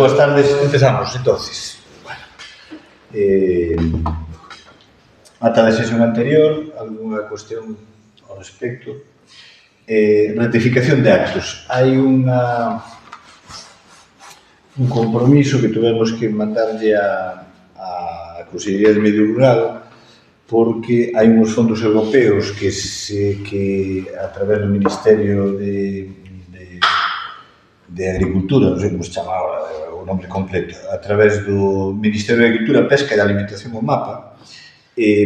boas tardes. Empezamos, entonces. Ata da sesión anterior, algunha cuestión ao respecto. Ratificación de actos. Hai un compromiso que tuvemos que mandarlle a Consellería de Medio Rural porque hai uns fondos europeos que a través do Ministerio de Agricultura, non sei como se chama agora o nome completo, a través do Ministerio de Agricultura, Pesca e Alimentación, o MAPA,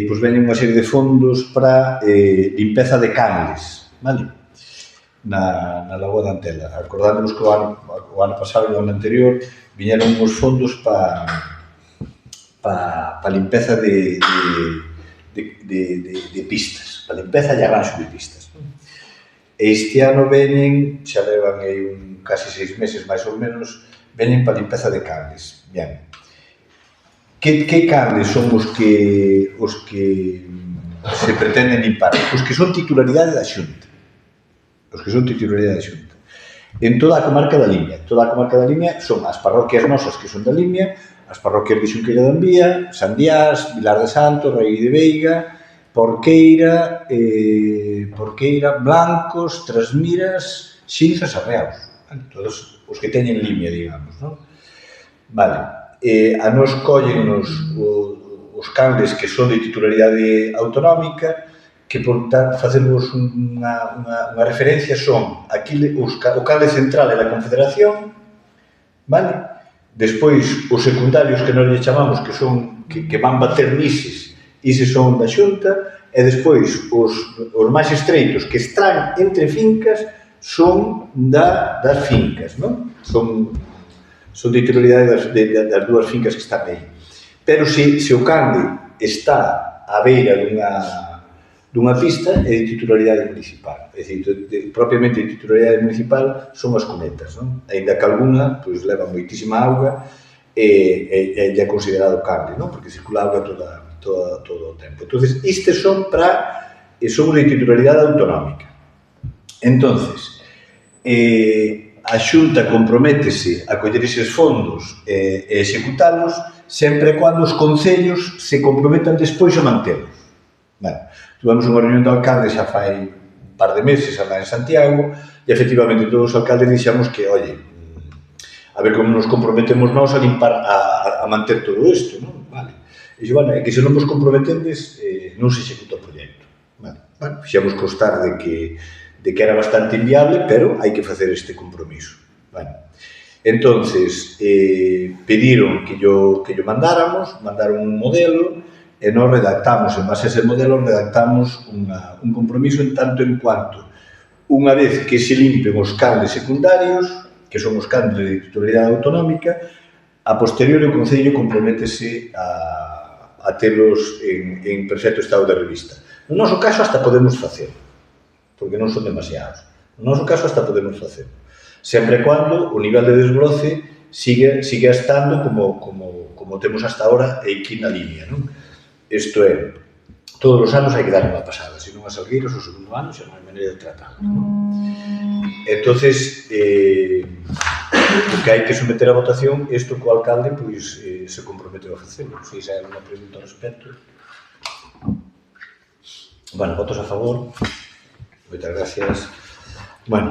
pois veñen unha serie de fondos para limpeza de canles, vale? Na Lagoa da Antela. Acordándonos que o ano pasado e o ano anterior viñeron uns fondos para limpeza de pistas, para limpeza e arranxo de pistas. Este ano veñen, xa levan aí casi 6 meses máis ou menos, veñen para limpeza de canles. Bien. Que canles son os que se pretenden limpar? Os que son titularidade da Xunta. Os que son titularidade da Xunta. En toda a comarca da Limia. Toda a comarca da Limia son as parroquias nosas que son da Limia, as parroquias de Xunqueira da Envía, Sandiás, Vilar de Santos, Raíz de Veiga, Porqueira, Blancos, Trasmiras, Xinzas e Reaus. Todos os que teñen Limia, digamos, non? Vale. A nos collennos os canles que son de titularidade autonómica, que, por tanto, facemos unha referencia son o canle central e da Confederación, vale? Despois, os secundarios que nós lle chamamos, que van bater nises, ises son da Xunta, e despois os máis estreitos que están entre fincas son das fincas, non? Son de titularidade das dúas fincas que están aí. Pero se o canle está á beira dunha pista, é de titularidade municipal. É dicir, propiamente de titularidade municipal son as cunetas, non? Ainda que alguna leva moitísima auga e é considerado canle, non? Porque circula auga todo o tempo. Entón, estes son de titularidade autonómica. Entón, a Xunta comprométese a coller eses fondos e executalos sempre e cando os concellos se comprometan despois a mantelos. Tivemos unha reunión de alcaldes xa fai un par de meses alá en Santiago e, efectivamente, todos os alcaldes dixemos que, a ver como nos comprometemos nós a limpar, a manter todo isto, non? E dixo, é que se non vos comprometendes, non se executa o proxecto. Fixemos constar de que era bastante inviable, pero hai que facer este compromiso. Entonces, pediron que yo mandaron un modelo, e nós redactamos, en base a ese modelo, redactamos un compromiso en tanto en cuanto, unha vez que se limpen os canles secundarios, que son os canles de titularidade autonómica, a posteriori o Concello comprométese a telos en perfecto estado de revista. No noso caso, hasta podemos facer, porque non son demasiados. No noso caso, hasta podemos facer. Sempre e cando o nivel de desbroce siga estando como temos hasta ahora aquí na línea, non? Isto é, todos os anos hai que dar unha pasada, se non as algueiras o segundo ano xa non hai maneira de tratalo. Entón, o que hai que someter a votación, isto co alcalde se comprometeu a facelo. Se hai alguna pregunta ao respecto. Votos a favor. Moitas gracias.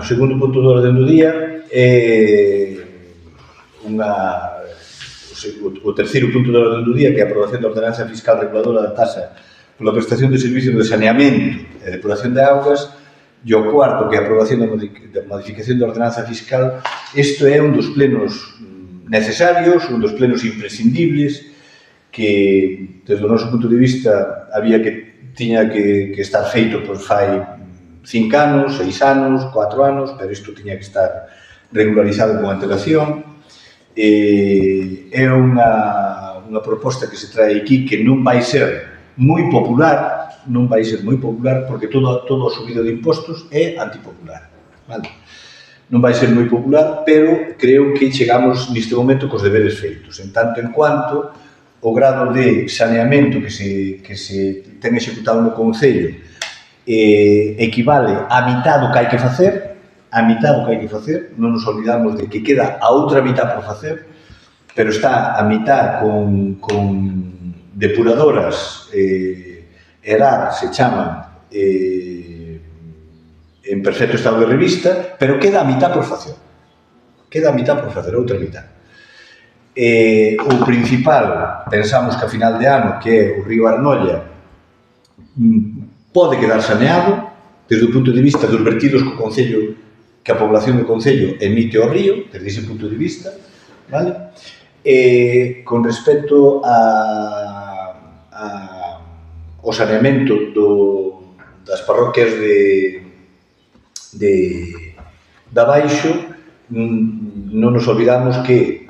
Segundo punto do orden do día é o terceiro punto do orden do día, que é a aprobación da ordenanza fiscal reguladora da taxa pola prestación de servicios de saneamento e depuración de augas, e o cuarto, que é a aprobación da modificación da ordenanza fiscal. Isto é un dos plenos necesarios, un dos plenos imprescindibles, que, desde o noso punto de vista, tiña que estar feito fai 5 anos, 6 anos, 4 anos, pero isto tiña que estar regularizado con antelación. É unha proposta que se trae aquí que non vai ser moi popular, porque todo o subido de impostos é antipopular. Non vai ser moi popular, pero creo que chegamos neste momento cos deberes feitos, en tanto en cuanto o grado de saneamento que se ten executado no Concello equivale á mitad do que hai que facer, non nos olvidamos de que queda a outra mitad por facer, pero está a mitad con depuradoras, ERAR se chaman, en perfecto estado de revista, pero queda a mitad por facer. Queda a mitad por facer, outra mitad. O principal, pensamos que a final de ano, que é o río Arnolla, pode quedar saneado desde o punto de vista dos vertidos que o Concello, que a población do Concello emite ao río, desde ese punto de vista, vale? Con respecto ao saneamento das parroquias de abaixo, non nos olvidamos que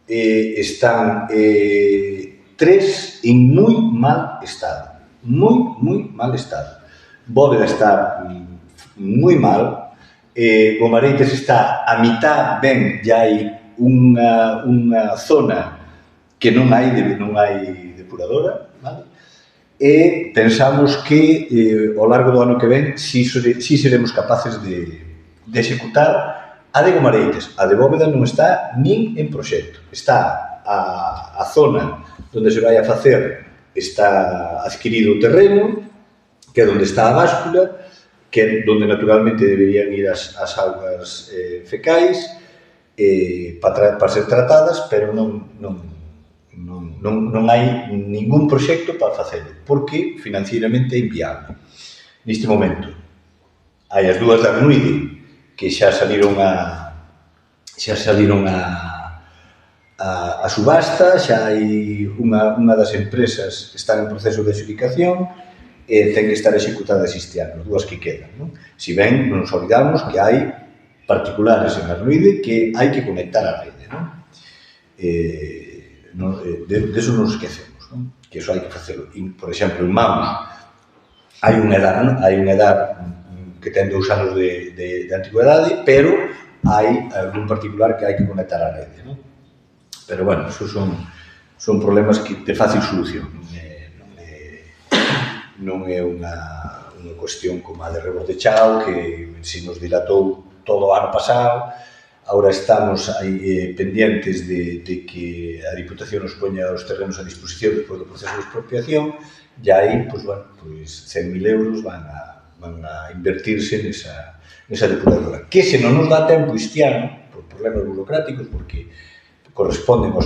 están 3 en moi mal estado. Moi mal estado. Bóveda está moi mal, Gomareites está a mitad ben, ya hai unha zona que non hai depuradora, vale? E pensamos que ao largo do ano que ven si seremos capaces de executar a de Gomareites. A de Bóveda non está nin en proxecto. Está a zona onde se vai a facer, está adquirido o terreno, que é onde está a báscula, que é onde naturalmente deberían ir as augas fecais para ser tratadas, pero non hai ningún proxecto para facelo, porque financieramente é inviable. Neste momento, hai as dúas da Arnuide, que xa saliron a subasta, xa hai unha das empresas que están en proceso de adjudicación e ten que estar executadas este ano, as dúas que quedan, non? Si ben, non nos olvidamos que hai particulares en Arnuide que hai que conectar a rede, non? Deso non nos esquecemos, non? Que iso hai que facelo. Por exemplo, en Maus hai unha edad que ten 2 anos de antigüedade, pero hai algún particular que hai que conectar a rede, non? Pero, bueno, esos son problemas de fácil solución. Non é unha cuestión como a de Rebordechao, que se nos dilatou todo o ano pasado. Ahora estamos pendientes de que a Diputación nos poña os terrenos a disposición despois do proceso de expropiación, e aí, 100.000 euros van a invertirse nesa depuradora. Que se non nos dá tempo este ano, por problemas burocráticos, porque corresponden aos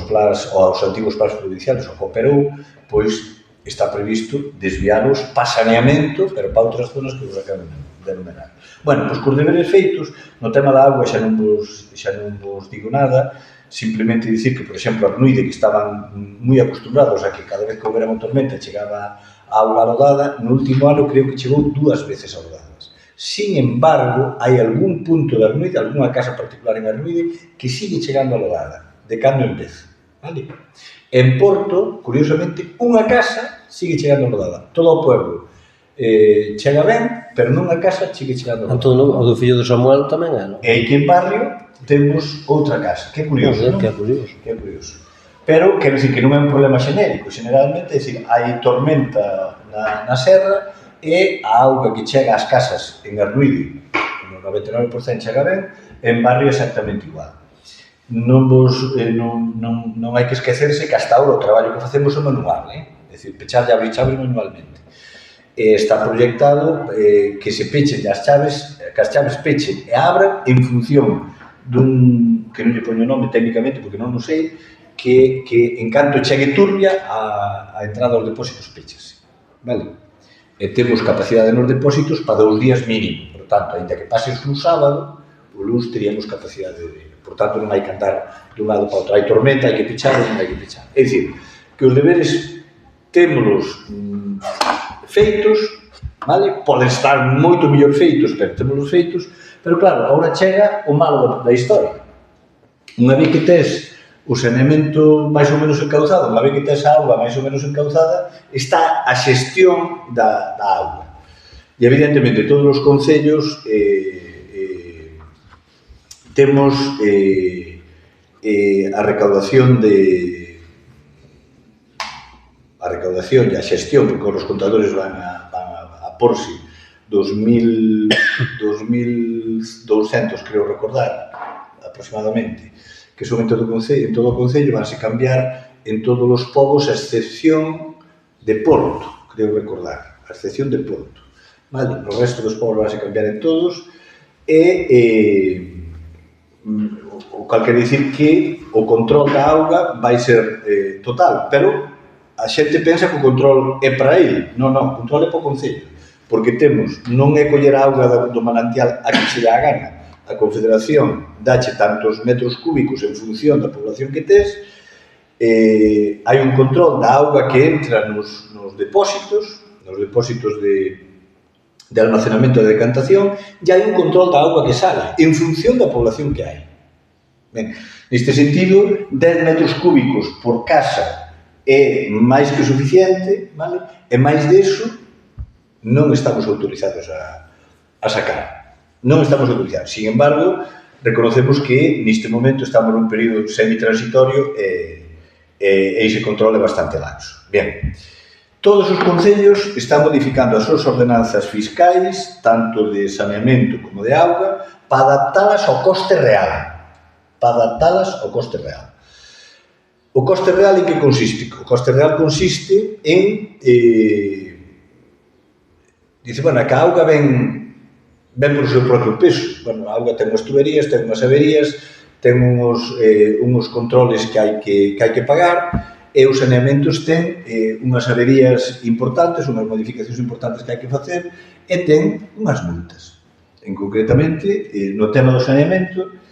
antigos plans provinciales, ao que operou, pois está previsto desvialos para saneamento, pero para outras zonas que vos acabo de enumerar. Bueno, pois cos deberes feitos, no tema da auga xa non vos digo nada, simplemente dicir que, por exemplo, a Arnuide, que estaban moi acostumbrados a que cada vez que houbera unha tormenta chegaba a auga alodada, no último ano creo que chegou 2 veces alodadas. Sin embargo, hai algún punto de Arnuide, algunha casa particular en Arnuide, que sigue chegando alodada, de cando en vez, vale? En Porto, curiosamente, unha casa sigue chegando alodada. Todo o pueblo chega ben, pero nunha casa sigue chegando alodada. Entón, o do fillo de Samuel tamén é, non? E aquí en Barrio temos outra casa. Que curioso, non? Que é curioso. Que é curioso. Pero, quero dicir que non é un problema xenérico. Generalmente, é dicir, hai tormenta na serra e a auga que chega ás casas en Arnuide, no 99% chega ben, en Barrio exactamente igual. Non hai que esquecerse que hasta ahora o traballo que facemos é manual, é dicir, pechar e abrir chaves manualmente. Está proyectado que se pechen as chaves, que as chaves pechen e abran en función dun, que non lle poño nome técnicamente porque non o sei, que en canto chegue turbia a entrada aos depósitos pechase, vale? E temos capacidade nos depósitos para 2 días mínimo, por tanto, ainda que pases un sábado, o luns teríamos capacidade de... Por tanto, non hai que andar dun lado para outro. Hai tormenta, hai que pechar, non hai que pechar. É dicir, que os deberes témolos feitos, vale? Poden estar moito mellor feitos, pero témolos feitos, pero claro, agora chega o malo da historia. Unha vez que tes o saneamento máis ou menos encauzado, unha vez que tes a auga máis ou menos encauzada, está a xestión da auga. E evidentemente todos os concellos temos a recaudación e a xestión, porque os contadores van a porse 2.200, creo recordar, aproximadamente, que son en todo o Concello, vanse cambiar en todos os povos a excepción de Porto, creo recordar, a excepción de Porto. Vale? No resto dos povos vanse cambiar en todos e o cal quer dicir que o control da auga vai ser total, pero a xente pensa que o control é para ele. Non, o control é para o Concello, porque temos, non é coller a auga do manantial a que se dá a gana. A Confederación dache tantos metros cúbicos en función da población que tes, hai un control da auga que entra nos depósitos de almacenamento e de decantación, e hai un control da auga que sale en función da población que hai. Ben, neste sentido, 10 metros cúbicos por casa é máis que suficiente, vale? E máis deso non estamos autorizados a sacar. Non estamos autorizados. Sin embargo, reconocemos que neste momento estamos nun período semi-transitorio e ese control é bastante laxo. Bien, todos os concellos están modificando as súas ordenanzas fiscais, tanto de saneamento como de auga, para adaptalas ao coste real. O coste real en que consiste? O coste real consiste en dice, bueno, que a auga ven por o seu propio peso. Bueno, a auga ten unhas tuberías, ten unhas averías, ten uns controles que hai que pagar, e os saneamentos ten unhas averías importantes, unhas modificacións importantes que hai que facer, e ten unhas multas. Concretamente, no tema do saneamento,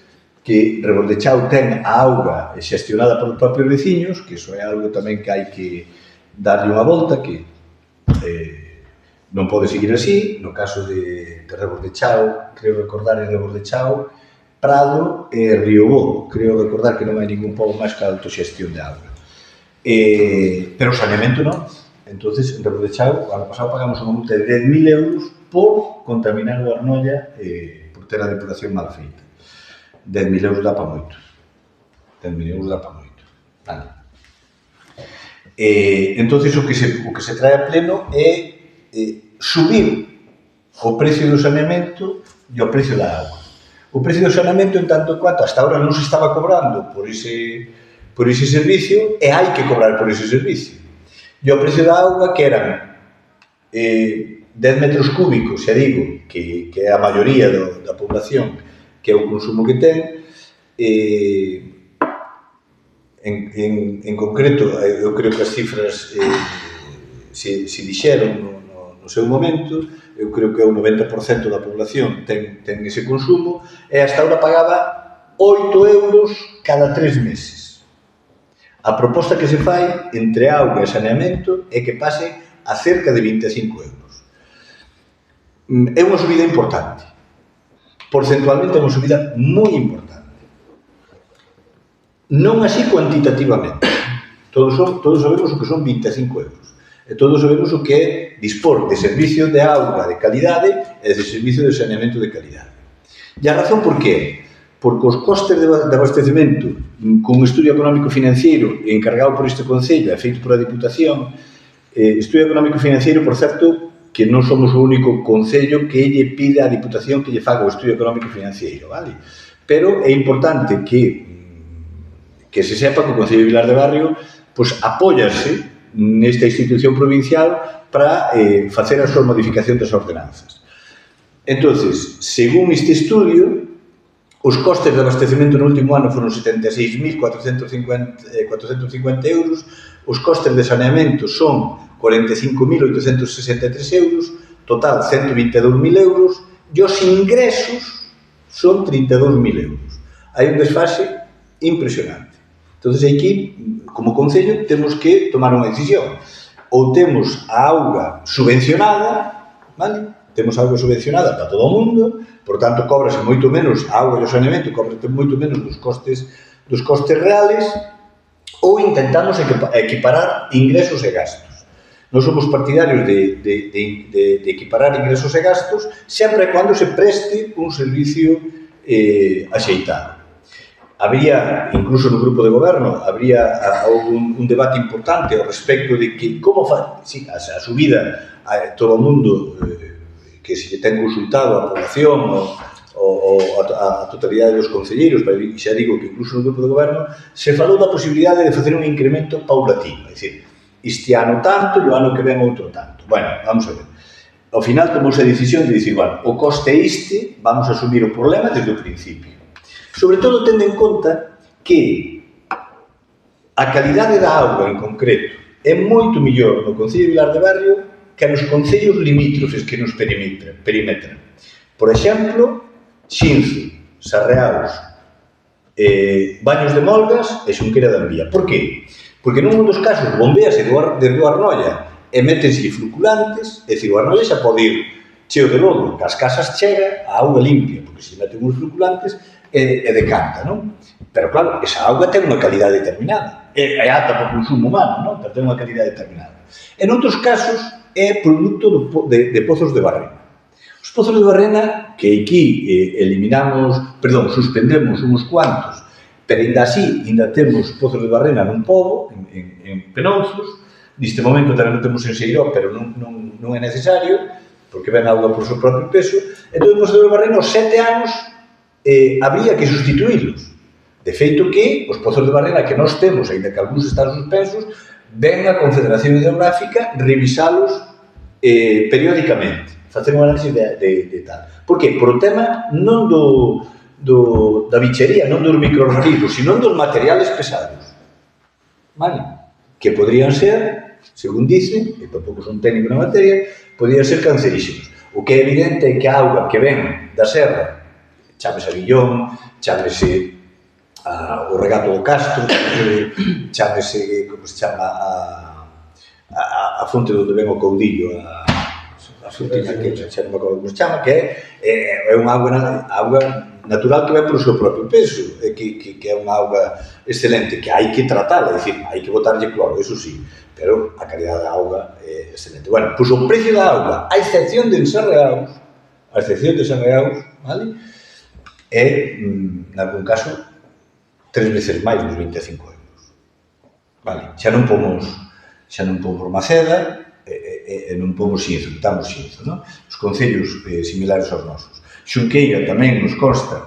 que Rebordechao ten a auga xestionada polos propios veciños, que iso é algo tamén que hai que darlle unha volta, que non pode seguir así. No caso de Rebordechao, creo recordar en Rebordechao, Prado e Riobó, creo recordar que non hai ningún pobo máis que a autoxestión de auga. Pero o saneamento non. Entonces, en Rebordechao, o ano pasado pagamos unha multa de 10.000 euros por contaminar o Arnoia por ter a depuración mal feita. 10.000 euros dá para moito. 10.000 euros dá para moito. Vale. Entonces, o que se trae a pleno é subir o precio do saneamento e o precio da auga. O precio do saneamento, en tanto cuanto hasta ahora non se estaba cobrando por ese servicio, e hai que cobrar por ese servicio. E o precio da auga, que eran 10 metros cúbicos, xa digo, que é a maioría da población, que é o consumo que ten, en concreto, eu creo que as cifras se dixeron no seu momento, eu creo que o 90% da población ten ese consumo, e hasta ahora pagaba 8 euros cada 3 meses. A proposta que se fai entre auga e saneamento é que pase a cerca de 25 euros. É unha subida importante. Porcentualmente é unha subida moi importante. Non así cuantitativamente. Todos sabemos o que son 25 euros. E todos sabemos o que é dispor de servicio de auga de calidade e de servicio de saneamento de calidade. E a razón por que? Porque os costes de abastecemento, con un estudio económico-financiero encargado por este Concello e feito por a Diputación, estudio económico-financiero, por certo, que non somos o único concello que lle pide á Diputación que lle faga o estudio económico-financiero, vale? Pero é importante que se sepa que o Concello de Vilar de Barrio apóyase nesta institución provincial para facer a súa modificación das ordenanzas. Entonces, según este estudio, os costes de abastecemento no último ano foron 76.450 euros, os costes de saneamento son 45.863 euros, total 122.000 euros, e os ingresos son 32.000 euros. Hai un desfase impresionante. Entón, aquí, como Concello, temos que tomar unha decisión. Ou temos a auga subvencionada, vale? Temos auga subvencionada para todo o mundo, por tanto, cobrase moito menos a auga e o saneamento, cobrase moito menos dos costes reales, ou intentamos equiparar ingresos e gastos. Nós somos partidarios de equiparar ingresos e gastos sempre cando se preste un servicio axeitado. Habría, incluso no grupo de goberno, un debate importante ao respecto de que como a subida a todo o mundo que se ten consultado a población a totalidade dos concelleiros, xa digo que incluso no grupo de goberno, se falou da posibilidade de facer un incremento paulatino, é dicir, este ano tanto e o ano que ven outro tanto. Bueno, vamos a ver. Ao final tomouse a decisión de dicir, bueno, o coste é este, vamos a asumir o problema desde o principio. Sobre todo tendo en conta que a calidade da auga en concreto é moito mellor no Concello de Vilar de Barrio que nos concellos limítrofes que nos perimetran. Por exemplo, Xinzo, Sarreaus, Baños de Molgas e Xunqueira da Envía. Por qué? Porque nun dos casos bombease desde o Arnoia e métense fluculantes, é dicir, o Arnoia xa pode ir cheo de lodo, que as casas chega a auga limpia, porque se meten os fluculantes e decanta, non? Pero claro, esa auga ten unha calidade determinada, é alta para o consumo humano, non? Pero ten unha calidade determinada. En outros casos é produto de pozos de barrena. Os pozos de barrena, que aquí suspendemos uns cuantos, pero ainda así, ainda temos pozos de barrena nun pobo, en Penouzos, neste momento tamén non temos en Seiró, pero non é necesario, porque ven auga por seu propio peso, entón os pozos de barrena, aos 7 anos, habría que sustituílos. De feito que os pozos de barrena que nós temos, ainda que algúns están suspensos, ven a Confederación Hidrográfica revisalos periódicamente, facer unha análisis de tal. Por qué? Por o tema non da bichería, non dos microorganismos, sino dos materiales pesados. Vale? Que podrían ser, según dicen, e tampouco son técnico na materia, podrían ser cancerígenos. O que é evidente é que a auga que ven da serra, chámese Aguillón, chámese o regato do Castro, chámese, como se chama, a fonte onde ven o caudillo, a fontiña que xa non me acordo como se chama, que é unha auga natural que vai por o seu propio peso, que é unha auga excelente, que hai que tratala, é dicir, hai que botarlle cloro, eso sí, pero a calidad da auga é excelente. Bueno, pois o precio da auga, a excepción de Sarreaus, vale? É, nalgún caso, 3 veces máis dos 25 euros. Vale, xa non pomos Maceda e non pomos Xinzo, quitamos Xinzo, non? Os concellos similares aos nosos. Xunqueira tamén nos consta,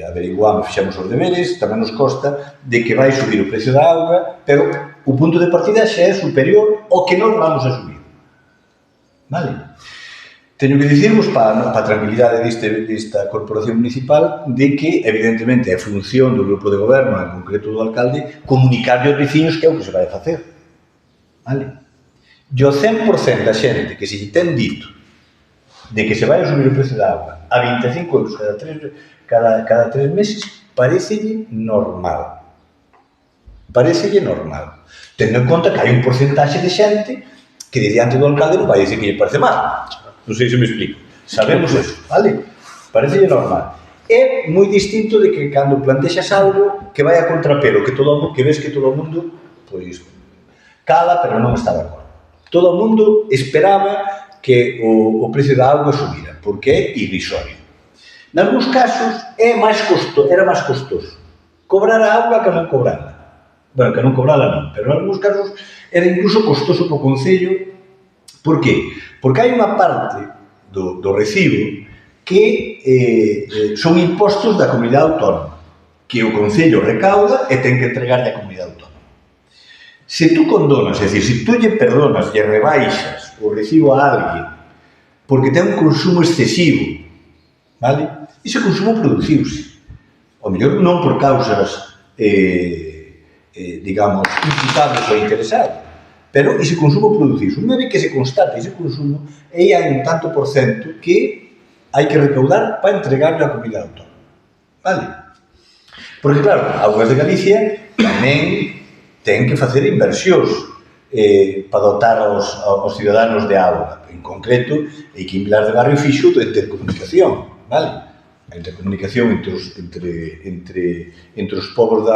averiguamos, fixamos os deberes, tamén nos consta de que vai subir o precio da auga, pero o punto de partida xa é superior ao que non vamos a subir. Vale? Teño que dicirvos, para a tranquilidade desta corporación municipal, de que, evidentemente, é función do grupo de goberno, en concreto do alcalde, comunicarlle aos veciños que é o que se vai facer. Vale? E o 100% da xente que se lle ten dito de que se vai a subir o precio da auga a 25 euros cada 3 meses, parecelle normal. Parecelle normal. Tendo en conta que hai un porcentaxe de xente que, diante do alcalde, non vai dicir que lle parece mal. Non sei se me explico. Sabemos eso, vale? Parecelle normal. É moi distinto de que cando plantexas algo que vai a contrapelo, que ves que todo o mundo, pois, cala, pero non está de acordo. Todo o mundo esperaba que o precio da auga subira, porque é irrisorio. Nalgúns casos era máis costoso cobrar a auga que non cobrala. Bueno, que non cobrala non, pero en algúns casos era incluso costoso para o Concello. Por qué? Porque hai unha parte do recibo que son impostos da comunidade autónoma, que o Concello recauda e ten que entregarle á comunidade autónoma. Se tú condonas, é dicir, se tú lle perdonas, lle rebaixas o recibo a alguén porque ten un consumo excesivo, vale? Ese consumo produciuse. O mellor non por causas, digamos, imputables ou interesadas, pero ese consumo produciuse. Unha vez que se constata ese consumo, aí hai un tanto por cento que hai que recaudar para entregarlo á comunidade autónoma. Vale? Porque, claro, Augas de Galicia tamén ten que facer inversións para dotar aos ciudadanos de auga. En concreto, hai que Vilar de Barrio fixo da intercomunicación, vale? A intercomunicación entre os povos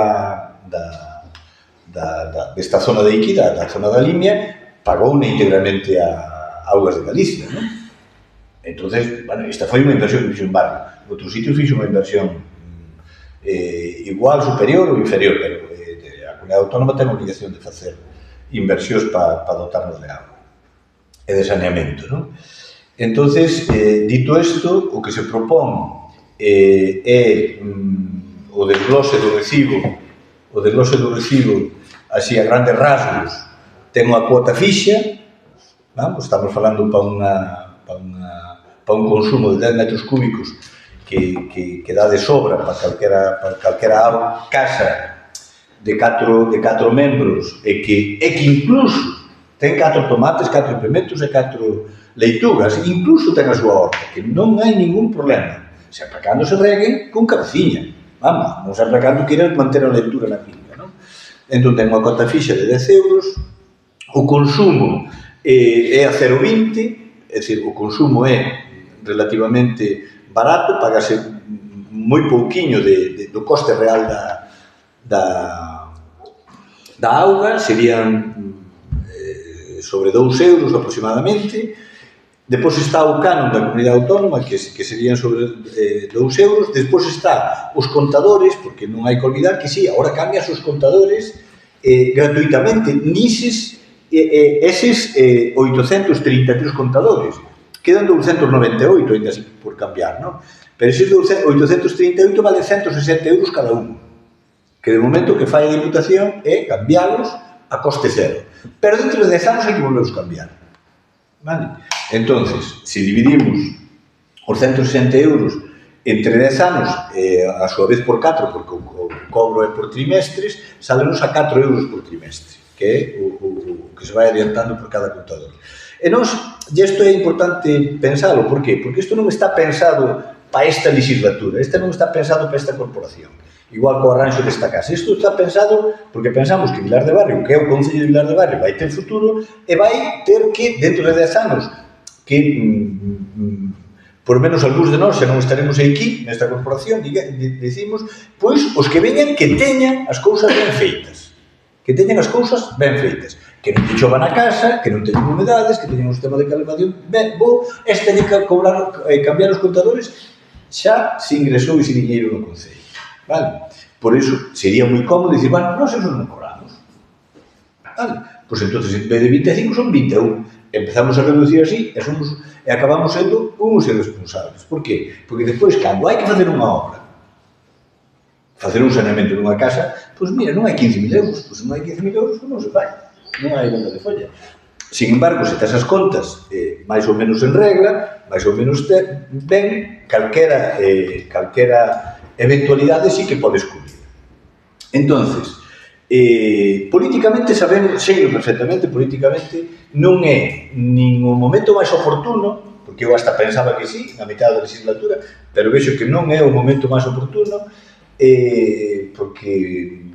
desta zona de Iquida, da zona da Limia, pagou íntegramente a Augas de Galicia, non? Entonces, bueno, esta foi unha inversión que fixo en Barrio. En outros sitios fixo unha inversión igual, superior ou inferior, pero a comunidade autónoma ten a obligación de facer inversións para dotarnos de auga e de saneamento, non? Entonces, dito isto, o que se propón é o desglose do recibo, así a grandes rasgos, ten unha cuota fixa, vamos, estamos falando para un consumo de 10 metros cúbicos que dá de sobra para calquera casa de 4 membros e que incluso ten 4 tomates, 4 pimentos e 4 leitugas, incluso ten a súa horta, que non hai ningún problema, sempre cando se reguen con cabeciña, vamos, non sempre cando queiran manter a lectura na finca, non? Entón ten unha cota fixa de 10 euros, o consumo é a 0,20, é dicir, o consumo é relativamente barato, pagase moi pouquiño do coste real da auga, serían sobre 2 euros aproximadamente. Depois está o canon da comunidade autónoma, que serían sobre 2 euros. Despois está os contadores, porque non hai que olvidar que sí, agora cambias os contadores gratuitamente. Eses 833 contadores. Quedan 298, ainda así, por cambiar, non? Pero eses 838 vale 160 euros cada un. Que de momento que fai a Diputación é cambiarlos a coste cero. Pero dentro de 10 anos hai que volverlos cambiar. Vale? Entonces, se dividimos os 160 euros entre 10 anos, a súa vez por 4, porque o cobro é por trimestres, salenos a 4 euros por trimestre, que é o que se vai adiantando por cada contador. E isto é importante pensalo, por qué? Porque isto non está pensado para esta legislatura, isto non está pensado para esta corporación, igual co arranxo desta casa. Isto está pensado porque pensamos que Vilar de Barrio, que é o Concello de Vilar de Barrio, vai ter futuro e vai ter que, dentro de 10 anos, que por menos algúns de nós xa non estaremos aquí nesta corporación, dicimos, pois os que veñan que teñan as cousas ben feitas, que non te chovan a casa, que non teñan humedades, que teñan un sistema de calefacción ben bo, teñen que cambiar os contadores xa se ingresou ese diñeiro no Concello, vale? Por iso sería moi cómodo dicir, bueno, nós eso non cobramos, vale? Pois entonces en vez de 25 son 21, empezamos a reducir así e acabamos sendo uns irresponsables. Por qué? Porque despois, cando hai que facer unha obra, facer un saneamento nunha casa, pois mira, non hai 15.000 euros, pois non hai 15.000 euros, non se fai, non hai venda de folla. Sin embargo, se tes as contas máis ou menos en regla, máis ou menos ben, calquera eventualidade sí que podes cubrir. Entonces, políticamente sei perfectamente, políticamente non é nin o momento máis oportuno, porque eu hasta pensaba que sí, na mitad da legislatura, pero vexo que non é o momento máis oportuno, porque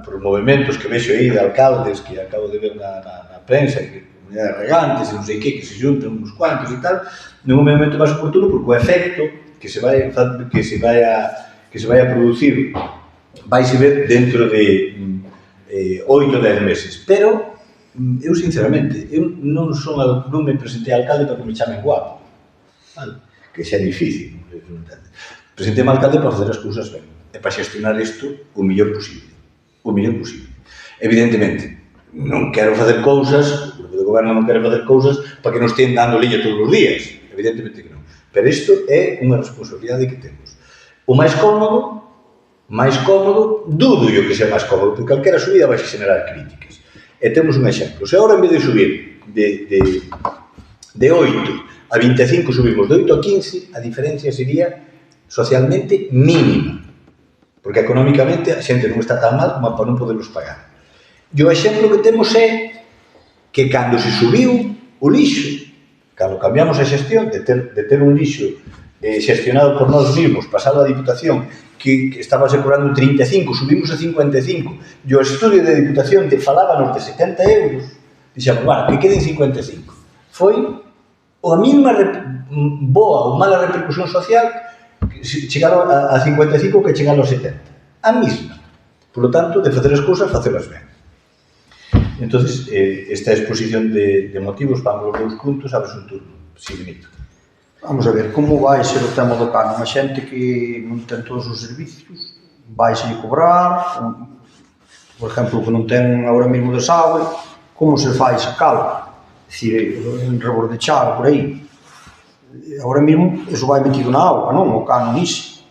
por movimentos que vexo aí de alcaldes que acabo de ver na prensa, que comunidades regantes e non sei que se juntan uns cuantos e tal, non é o momento máis oportuno porque o efecto que se vai a producir vaise ver dentro de 8 ou 10 meses. Pero eu sinceramente, eu non me presentei a alcalde para que me chamen guapo, que xa é difícil, presentei-me a alcalde para facer as cousas ben e para xestionar isto o mellor posible. Evidentemente, non quero facer cousas, o grupo de goberno non quero facer cousas para que nos estén dando liña todos os días, evidentemente que non. Pero isto é unha responsabilidade que temos. O máis cómodo, dudo yo que sea máis cómodo, porque calquera subida vai xenerar críticas. E temos un exemplo. Se agora, en vez de subir de 8 a 25, subimos de 8 a 15, a diferencia sería socialmente mínima. Porque económicamente a xente non está tan mal como para non poderlos pagar. E o exemplo que temos é que cando se subiu o lixo, cando cambiamos a xestión de ter un lixo xestionado por nós mesmos, pasado a Diputación, que estaba cobrando 35, subimos a 55, e o estudio de Diputación falábanos de 70 euros, dixemos, bueno, que queden 55. Foi a mesma boa ou mala repercusión social chegaron a 55 que chegaron a 70. A mesma. Por lo tanto, de facer as cousas, facelas ben. Entón, esta exposición de motivos, vamos aos 2 puntos, abres un turno. Sí, Benito. Vamos a ver, como vai ser o tema do canon? A xente que non ten todos os servicios, vai se cobrar, por exemplo, que non ten agora mesmo desagüe, como se fai sacalo? É dicir, en rebordechado por aí. Agora mesmo, eso vai metido na auga, non? O canon ise.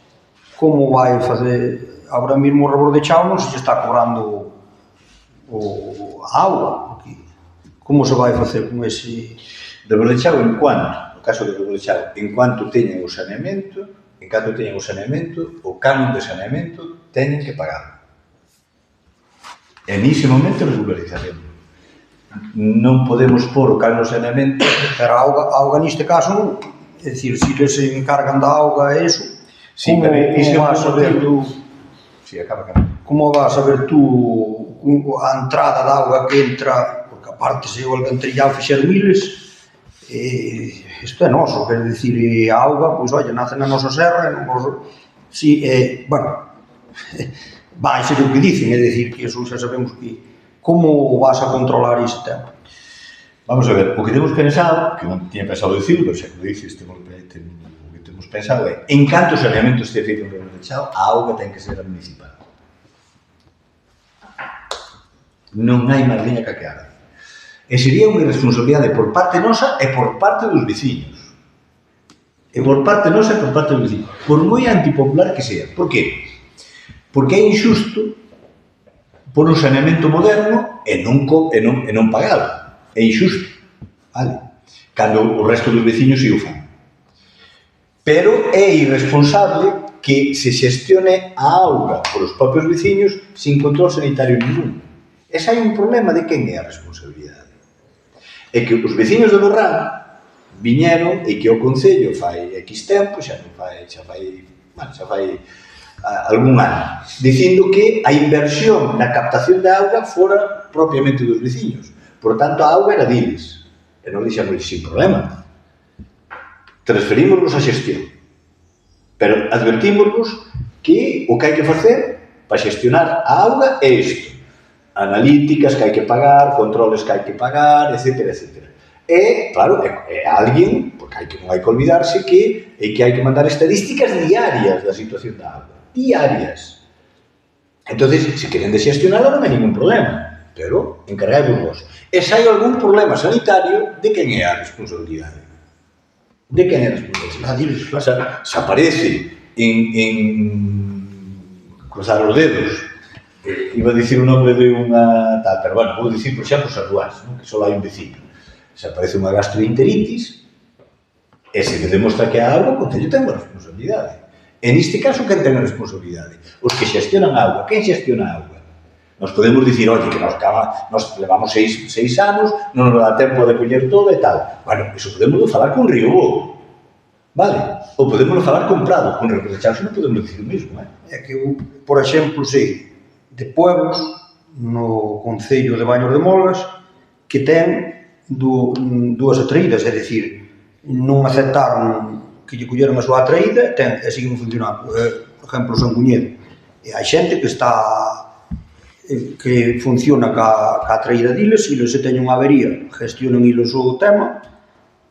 Como vai facer... Agora mesmo o Reborde Chao non se está cobrando a auga. Como se vai facer con ese... Reborde Chao, en cuanto, no caso de Reborde Chao, en cuanto teñen o saneamento, o canon de saneamento teñen que pagar. En ese momento regularización. Non podemos pôr o canon de saneamento. Pero a auga neste caso non. É dicir, se eles se encargan da auga e eso, Sí, como vas a saber tú... Sí, acaba. Como vas a ver tú a entrada da auga que entra, porque aparte se o alcantarillado fixer miles, isto é noso, quer dicir, a auga, pois, olha, nace na nosa serra, si, bueno, vai ser o que dicen, é dicir, que eso xa sabemos que... Como vas a controlar ese tema? Vamos a ver, o que temos pensado, que non tiña pensado dicir, pero xa que o dices, o que temos pensado é, en canto o saneamento este feito en Reborde Chao, a auga ten que ser a municipal. Non hai máis liña que aquela. E sería unha irresponsabilidade por parte nosa e por parte dos veciños. Por moi antipopular que sea. Por qué? Porque é injusto por un saneamento moderno e non pagalo. É injusto, vale? Cando o resto dos veciños se o fan. Pero é irresponsable que se xestione a auga por os propios veciños sin control sanitario ningún. Ese hai un problema de quen é a responsabilidade. É que os veciños de Borrán viñeron e que o Concello fai X tempo, xa fai algún ano, dicindo que a inversión na captación de auga fora propiamente dos veciños. Por tanto, a auga era diles. E non dixemos, sin problema. Transferímoslos a xestión. Pero advertímoslos que o que hai que facer para xestionar a auga é isto. Analíticas que hai que pagar, controles que hai que pagar, etc. E, claro, é alguén, porque non hai que olvidarse que hai que mandar estadísticas diarias da situación da auga. Diarias. Entón, se queren de xestionarla non hai ningún problema, pero encargaivos vos. E se hai algún problema sanitario, de quen é a responsabilidade? De quen é a responsabilidade? Se aparece en cruzar os dedos, iba a dicir o nome de unha tal, pero bueno, vou dicir, por exemplo, Sarruás, que só hai un vecino. Se aparece unha gastroenteritis, e se me demostra que a auga, o Concello ten unha responsabilidade. En este caso, quen ten a responsabilidade? Os que xestionan a auga. Quen xestiona a auga? Nos podemos dicir, oye, que nos levamos 6 anos, non nos dá tempo de coñer todo e tal. Bueno, iso podemos falar con Riobó, vale? Ou podemos falar con Prado. Con Reborde Chao non podemos dicir o mesmo, É que, por exemplo, sei de pueblos no Concello de Baños de Molgas que ten dúas atraídas, é dicir, non aceptaron que lle colleron a súa atraída e siguen funcionando. Por exemplo, San Cuñedo. E hai xente que funciona ca atraída diles, e eles se teñen unha avería, gestionan eles o tema,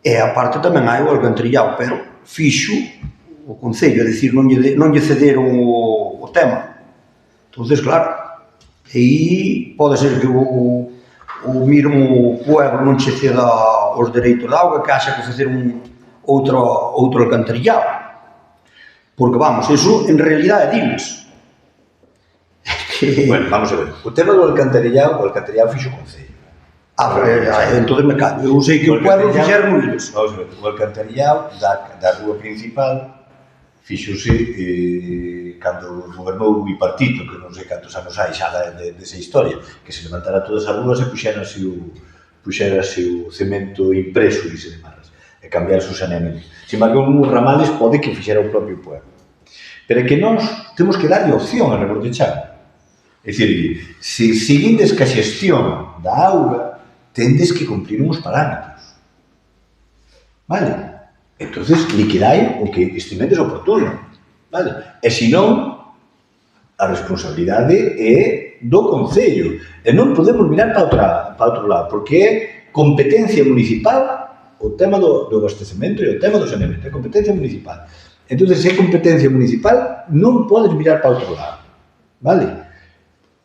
e aparte tamén hai o alcantarillado, pero fixo o Concello, é dicir, non lle cederon o tema. Entón, claro, aí pode ser que o mesmo pueblo non che ceda os dereitos da auga, que haxa que facer outro alcantarillado. Porque, vamos, eso en realidad é diles. Bueno, vamos a ver. O tema do alcantarillado fixo o Concello. Entón me callo. Eu sei que o pueblo fixeron diles. Vamos a ver. O alcantarillado da rúa principal fixose cando gobernou o bipartito, que non sei cantos anos hai xa desa historia, que se levantara todas as rúas e puxérase o cemento impreso e se demarras, e cambiarse o saneamento. Sin embargo, uns ramales pode que fixera o propio pueblo. Pero é que nós temos que darlle opción a Reborde Chao. É dicir, se seguindes que a xestión da auga, tendes que cumplir uns parámetros. Vale? Entonces, liquidai o que estimedes oportuno. Vale? E senón, a responsabilidade é do Concello. E non podemos mirar para outro lado, porque é competencia municipal o tema do abastecemento e o tema do saneamento. É competencia municipal. Entón, se é competencia municipal, non podes mirar para outro lado. Vale?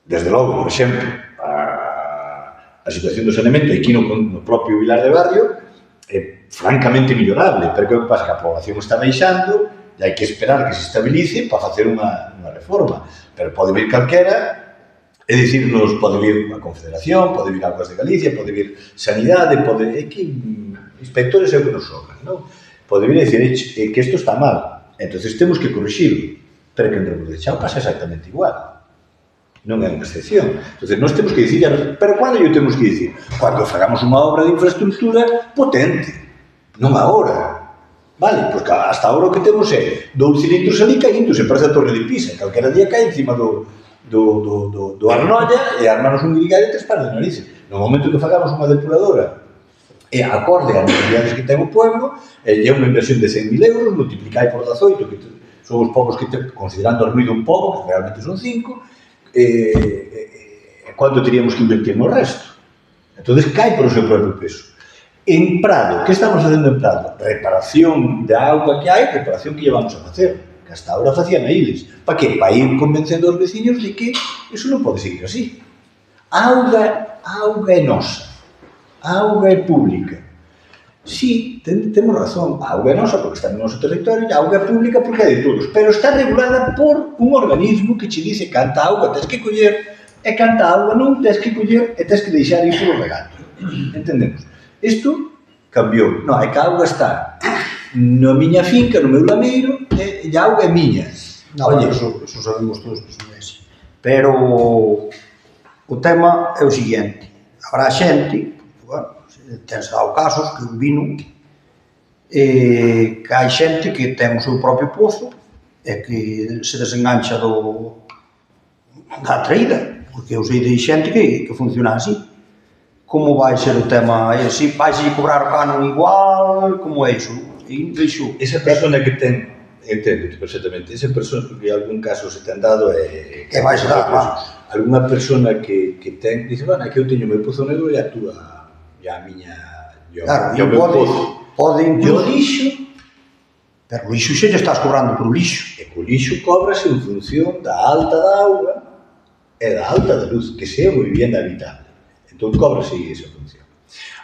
Desde logo, por exemplo, a situación do saneamento aquí no propio Vilar de Barrio francamente millorable, pero que pasa que a población está baixando e hai que esperar que se estabilice para facer unha reforma. Pero pode vir calquera e dicirnos, pode vir a Confederación, pode vir Augas de Galicia, pode vir Sanidade, pode... É que inspectores é o que nos sobran, non? Pode vir a dicir que isto está mal, entonces temos que corrixirlo, pero que en Rebo de Chao pasa exactamente igual. Non é unha excepción. Entonces, nós temos que dicir, pero cando yo temos que dicir? Cando fagamos unha obra de infraestructura potente, non agora. Vale, porque hasta agora o que temos é 2 cilindros ali caindo, se parece a Torre de Pisa, calquera día cae encima do Arnolla e armanos un grigallo e 3 pares de narices. No momento que fagamos unha depuradora e acorde ás necesidades que ten o pueblo, é unha inversión de 100.000 euros, multiplicai por 18, que son os poucos que considerando o ruido un pouco, que realmente son 5, quanto teríamos que invertir no resto? Entonces cae por o seu propio peso. En Prado, que estamos facendo en Prado? Reparación da auga que hai, reparación que llevamos a facer, que hasta ahora facían a Iles. Para que? Para ir convencendo aos veciños de que eso non pode seguir así. A auga é nosa, a auga é pública. Sí, temos razón, a auga é nosa porque está no noso territorio, e a auga é pública porque é de todos, pero está regulada por un organismo que che dice canta auga tens que coller, e canta auga non tens que coller e tens que deixar ir polo regato. Entendemos? Isto cambiou. Non, é que a auga está na miña finca, no meu lameiro, e a auga é miña. Non, eso sabemos todos que son ese. Pero o tema é o seguinte. Habrá xente, bueno, tens dado casos que eu vino, que hai xente que ten o seu propio pozo e que se desengancha da traída, porque eu sei de xente que funciona así. Como vai ser o tema? Si vais cobrar o canon igual? Como é iso? Esa persona que ten, entendo perfectamente, esa persona que en algún caso se ten dado é... Que vai ser dar, Alguna persona que ten, dice, bueno, que eu teño o meu pozo negro e a túa, e a miña... Claro, e pode incluso... lixo, pero o lixo xa lle estás cobrando por lixo. E o lixo cobrase en función da alta da auga e da alta da luz, que sea unha vivienda habitable. Entón, cóbrase esa función.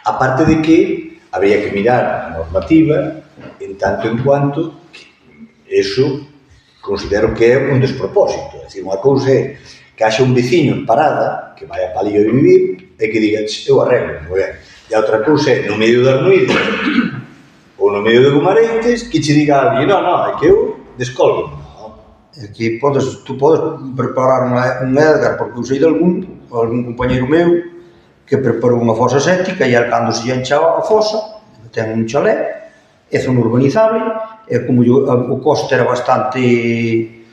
Aparte de que habría que mirar a normativa en tanto en cuanto que eso considero que é un despropósito. É dicir, unha cousa é que haxa un veciño en parada que vai a palillo de vivir e que diga, eu arreglo, moi ben. E a outra cousa é, no medio de Arnoide ou no medio de Gumareites, que che diga alguén, non, é que eu descolgo. Aquí tú podes preparar un Edgar, porque eu sei de algún compañeiro meu que preparou unha fosa séptica e cando se enchaba a fosa, ten un chalé, é zona urbanizable, e como o coste era bastante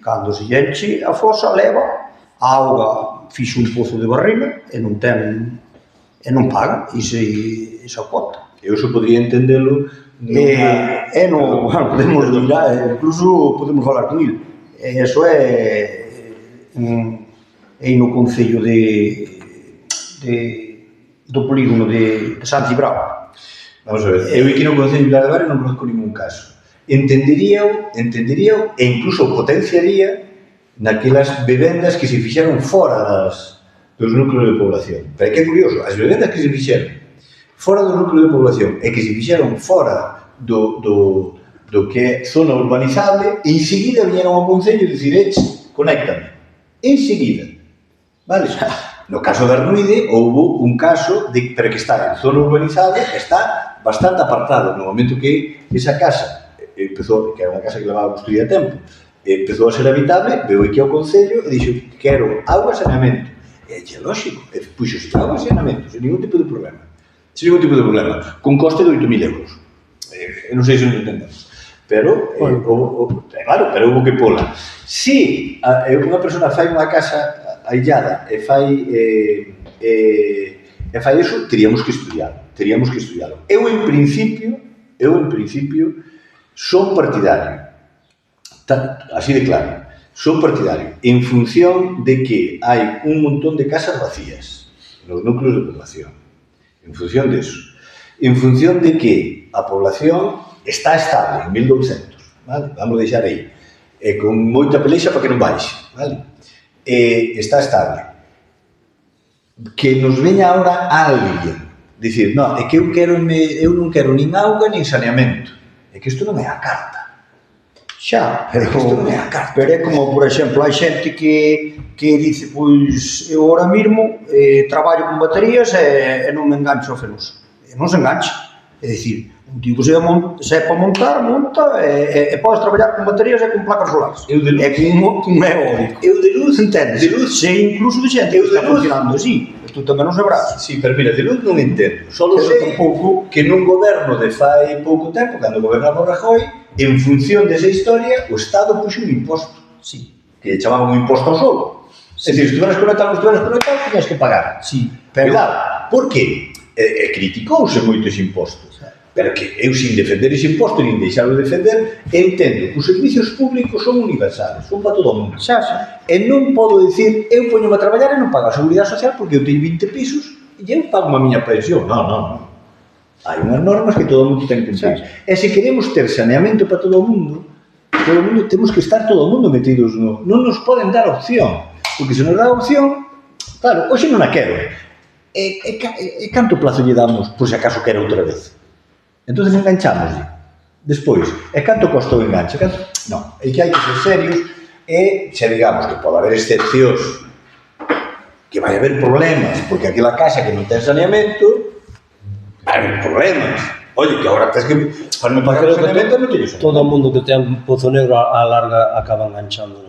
cando se enche a fosa leva a auga, fixo un pozo de barrena e non paga esa cota. Eu só podría entendelo podemos mirar, incluso podemos falar con ele. Eso é no concello do polígono de San Cibrao. Vamos a ver, eu aquí no concello de Vilar de Barrio non conozco ningún caso. Entenderíao e incluso potenciaría naquelas vivendas que se fixeron fora dos núcleos de población. Pero é que é curioso, as vivendas que se fixeron fora do núcleo de población e que se fixeron fora do que é zona urbanizable, enseguida viñeron ao concello e dicir, conéctame. Enseguida. Vale? No caso de Arnoide, houve un caso, pero que está en zona urbanizada, está bastante apartado. No momento que esa casa empezou, que era unha casa que levaba un estudio a tempo, empezou a ser habitable, veo aquí ao concello e dixo, quero auga e saneamento. E é lógico, puxo-se auga e saneamento, sen ningún tipo de problema. Sin ningún tipo de problema, con coste de 8.000 euros. Non sei se non entendemos. Pero, claro, pero houve que pola. Se unha persona fai unha casa aillada e fai eso, teríamos que estudialo. Eu, en principio, son partidario, así de claro, son partidario, en función de que hai un montón de casas vacías nos núcleos de población, en función de eso, en función de que a población está estable en 1200, vale? Vamos a deixar aí, con moita pelexa para que non baixe, vale? Está estable. Que nos veña ahora alguén dicir, non, é que eu non quero nin auga nin saneamento. É que isto non é a carta. Xa, pero Isto non é a carta. Pero é como, por exemplo, hai xente que dice, pois, eu ahora mesmo traballo con baterías e non me engancho a Fenosa. E non se engancha. É dicir, un tío que sepa montar, monta, e podes traballar con baterías e con placas solares. Eu de luz. E con eólico. Eu de luz, Entendes? de luz. Sei incluso de xente que está funcionando así. Tú tamén non sabrás. Sí, pero mira, de luz non entendo. Só Pero sei tampouco. que nun goberno de fai pouco tempo, cando gobernaba Rajoy, en función desa historia, o Estado puxo un imposto. Sí. Que chamaban un imposto ao solo. É dicir, se estuveras conectado ou non estuveras conectado, tiñas que pagar. Sí, pero... Cuidado, por que? Criticouse moito ese imposto. Pero que eu, sin defender ese imposto, nin deixarlo de defender, entendo que os servicios públicos son universales, son para todo o mundo. Xa, xa. E non podo dicir, eu poñome a traballar e non pago a seguridade social porque eu teño 20 pisos e eu pago a miña pensión. Non. Hai unhas normas que todo o mundo ten que cumprir. E se queremos ter saneamento para todo o mundo, temos que estar todo o mundo metidos no... Non nos poden dar opción, porque se nos dá opción, claro, hoxe non a quero. E canto plazo lle damos, por se acaso quero outra vez? Entón enganchamos. Despois, e canto costa o enganche? Non, é que hai que ser serios e xa digamos que pode haber excepcións, que vai haber problemas, porque aquela casa que non ten saneamento, vai haber problemas. Oye, que agora tens que farme pagar o saneamento, non teño saneamento. Todo o mundo que ten Pozo Negro a larga acaba enganchando.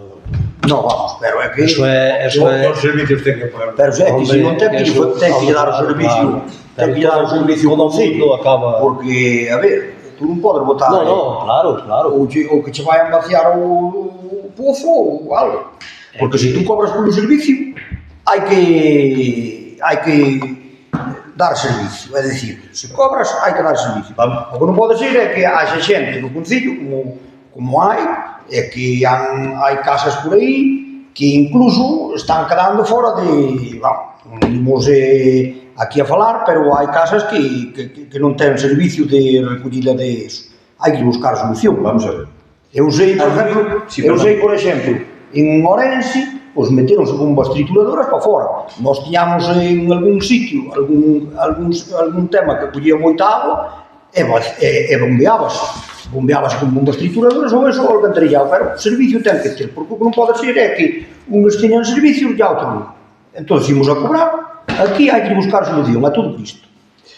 No, vamos, pero é que... Eso é... Os servicios ten que pagar. Pero é que se non ten que lle dar o servicio, ten que lle dar o servicio ao concello, porque, a ver, tú non podes botar... No, claro. Ou que che vayan vaciar o pozo ou algo. Porque se tú cobras polo servicio, hai que dar servicio. É dicir, se cobras, hai que dar servicio. O que non pode ser é que haxa xente no concello, como hai, é que hai casas por aí que incluso están quedando fora de... non imos aquí a falar, pero hai casas que non ten servicio de recollida de eso. Hai que buscar solución. Vamos a ver. Eu sei, por exemplo, en Orense, pois meteronse bombas trituradoras para fora. Nós tiñamos en algún sitio, algún tema que collía moita agua e bombeabas con bombas trituradoras ou eso ou alcantarillado, pero o servicio ten que ter, porque o que non pode ser é que uns teñan servicios e outros non. Entón, imos a cobrar, aquí hai que buscar solución a todo isto.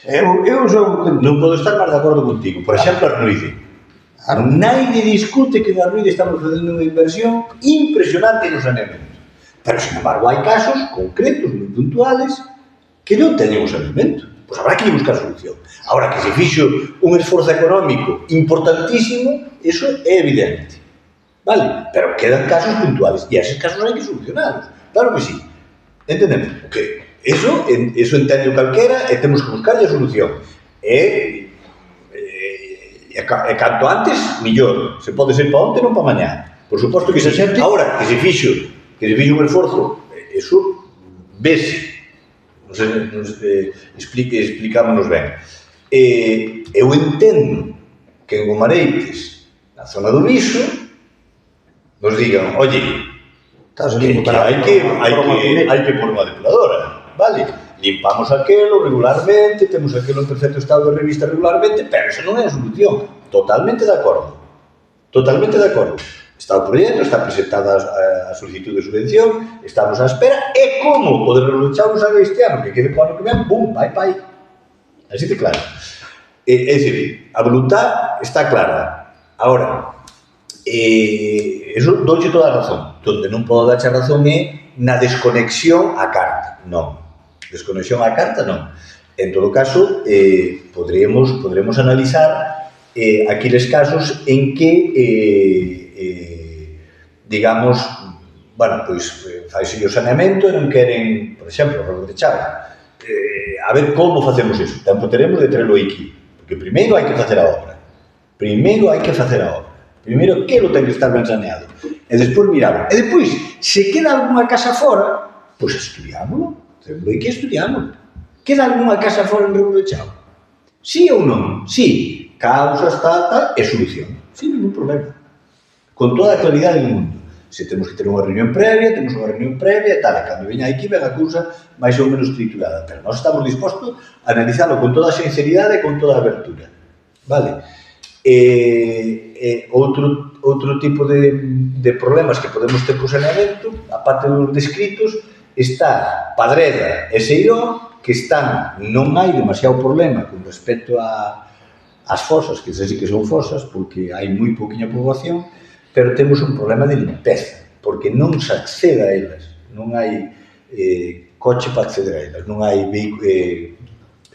Non podo estar máis de acordo contigo. Por exemplo, Arnoide. Naide discute que en Arnoide estamos facendo unha inversión impresionante no saneamento. Pero, sin embargo, hai casos concretos, moi puntuales, que non teñen o saneamento. Pois habrá que buscar solución. Ahora, que se fixo un esforzo económico importantísimo, eso é evidente. Vale? Pero quedan casos puntuales e esos casos hai que solucionarlos. Claro que sí. Entendemos? Que eso entende calquera e temos que buscarlle a solución. E canto antes, millor. Se pode ser para onte, non para mañá. Por suposto que se xente... Ahora, que se fixo un esforzo, eso vese. Explicámonos ben. Eu entendo que en Gomareites, na zona do Viso, nos digan, oye, hai que pôr unha depuradora, vale? Limpamos aquelo regularmente, temos aquelo en perfecto estado de revista regularmente, pero eso non é a solución. Totalmente de acordo. Está o proxecto, está presentada a solicitud de subvención, estamos á espera, e como podemos luchamos este ano, que quede para o que ven, bum, vai. Así de claro. É dicir, a voluntad está clara. Ahora, eso doulle toda a razón. Donde non podo darche a razón é na desconexión á carta. Non. Desconexión á carta, non. En todo caso, podremos analizar aqueles casos en que digamos, bueno, pois faise o saneamento e non queren, por exemplo, o Robo de Chava. A ver como facemos iso. Tempo teremos de traerlo aquí. Porque primeiro hai que facer a obra. Primeiro, que lo ten que estar ben saneado. E despois miramos. E despois, se queda alguna casa fora, pois estudiámoslo. Traerlo aquí e estudiámoslo. Queda alguna casa fora en Robo de Chava? Sí ou non? Sí. Causas, tal, e solución. Sin ningún problema. Con toda a claridade do mundo. Se temos que ter unha reunión previa, temos unha reunión previa e tal, e cando veña aquí ven a cousa máis ou menos triturada, pero nós estamos dispostos a analizarlo con toda a sinceridade e con toda a abertura, vale? Outro tipo de problemas que podemos ter co saneamento, aparte dos descritos, está Padreda e Seirón, que están, non hai demasiado problema con respecto ás fosas, que sí que son fosas, porque hai moi pouquinha poboación, pero temos un problema de limpeza, porque non se accede a elas, non hai coche para acceder a elas, non hai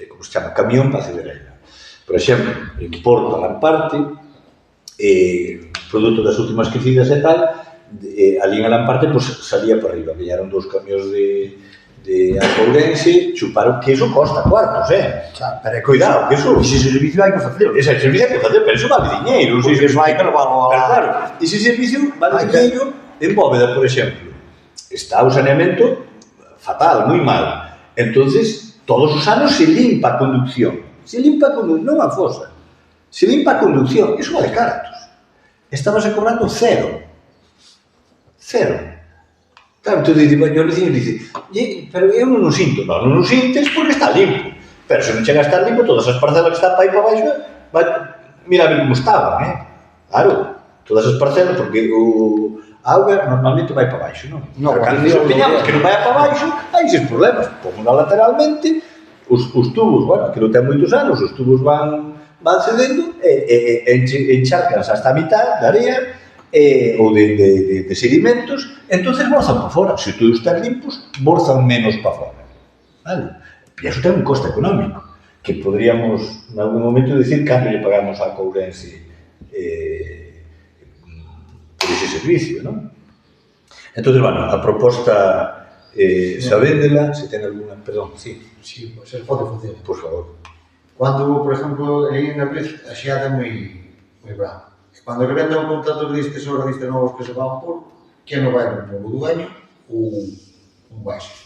como se chama, camión para acceder a elas. Por exemplo, en Porto, a Lamparte, produto das últimas crecidas e tal, ali en Lamparte salía para arriba, viñeron 2 camións de Ourense, chuparon, que iso costa cuartos, Pero cuidado, que iso... Ese servicio hai que facer. Ese servicio hai que facer, pero iso vale diñeiro. Porque iso hai que levarlo a... Claro, ese servicio vale diñeiro en Bóveda, por exemplo. Está o saneamento fatal, moi mal. Entonces, todos os anos se limpa a conducción. Se limpa a conducción, non a fosa. Se limpa a conducción, iso vale cartos. Estabas cobrando cero. Claro, entón, o vecino dice, pero eu non o sinto. Non o sintes porque está limpo. Pero se non chega a estar limpo, todas as parcelas que están para aí para baixo, mira a ver como estaban, Claro, todas as parcelas, porque a auga normalmente vai para baixo, non? Pero cando nos empeñamos que non vai para baixo, hai eses problemas. Pómola lateralmente, os tubos, bueno, que non ten moitos anos, os tubos van cedendo e encharcanse hasta a mitad da area ou de sedimentos, entonces borzan para fora. Se todos están limpos, borzan menos para fora. Vale? E iso ten un coste económico, que podríamos, en algún momento, decir canto lle pagamos a Courense por ese servicio, non? Entón, bueno, a proposta, sabéndela, se ten alguna... Perdón, sí. Sí, pues el pode funcionar. Por favor. Cando, por exemplo, en a Prez, a xeada é moi brava. E cando que venda un contrato destes novos que se van por, que non vai a comprar? O dueño ou un baixo?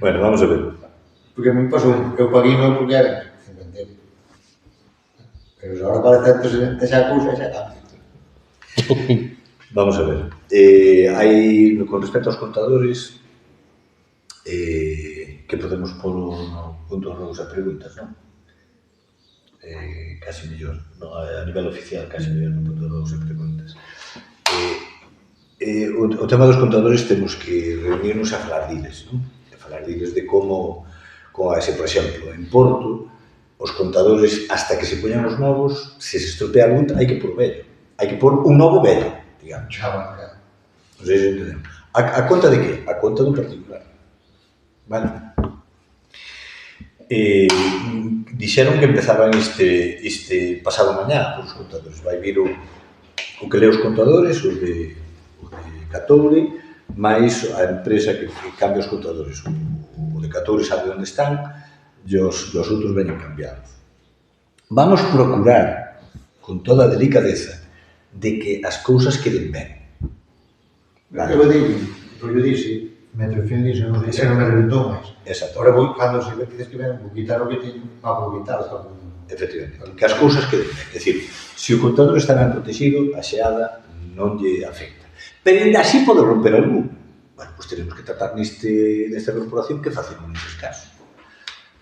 Bueno, vamos a ver. Porque me pasou, eu paguei non porque era 50 euros. Pero agora para 170 xa cousa xa cambia. Vamos a ver. Hai, con respecto aos contadores, que podemos pôr no punto de a preguntas, non? Casi mellor, a nivel oficial, casi mellor no punto de preguntas. O tema dos contadores temos que reunirnos a falar diles, non? A falar diles de como ese, por exemplo, en Porto, os contadores, hasta que se poñan os novos, se estropea algún, hai que pôr vello. Hai que pôr un novo vello, digamos. Xa van, claro. Non sei se entendemos. A conta de que? A conta do particular. Vale? Dixeron que empezaban este pasado mañá os contadores. Vai vir o que lee os contadores, o de Catoure, máis a empresa que cambia os contadores. O de Catoure sabe onde están e os outros veñen cambiados. Vamos procurar, con toda a delicadeza, de que as cousas queden ben. Eu digo, porque eu dixo, me atrofio disso, non me reventou máis. Exacto. Ahora vou, cando se dices que ven, vou quitar o que teño, vou quitar. Efectivamente, que as cousas queden ben. É dicir, se o contador está ben protegido, a xeada non lle afecta. Pero ainda así pode romper algún. Bueno, pois teremos que tratar nesta corporación que facemos neses casos.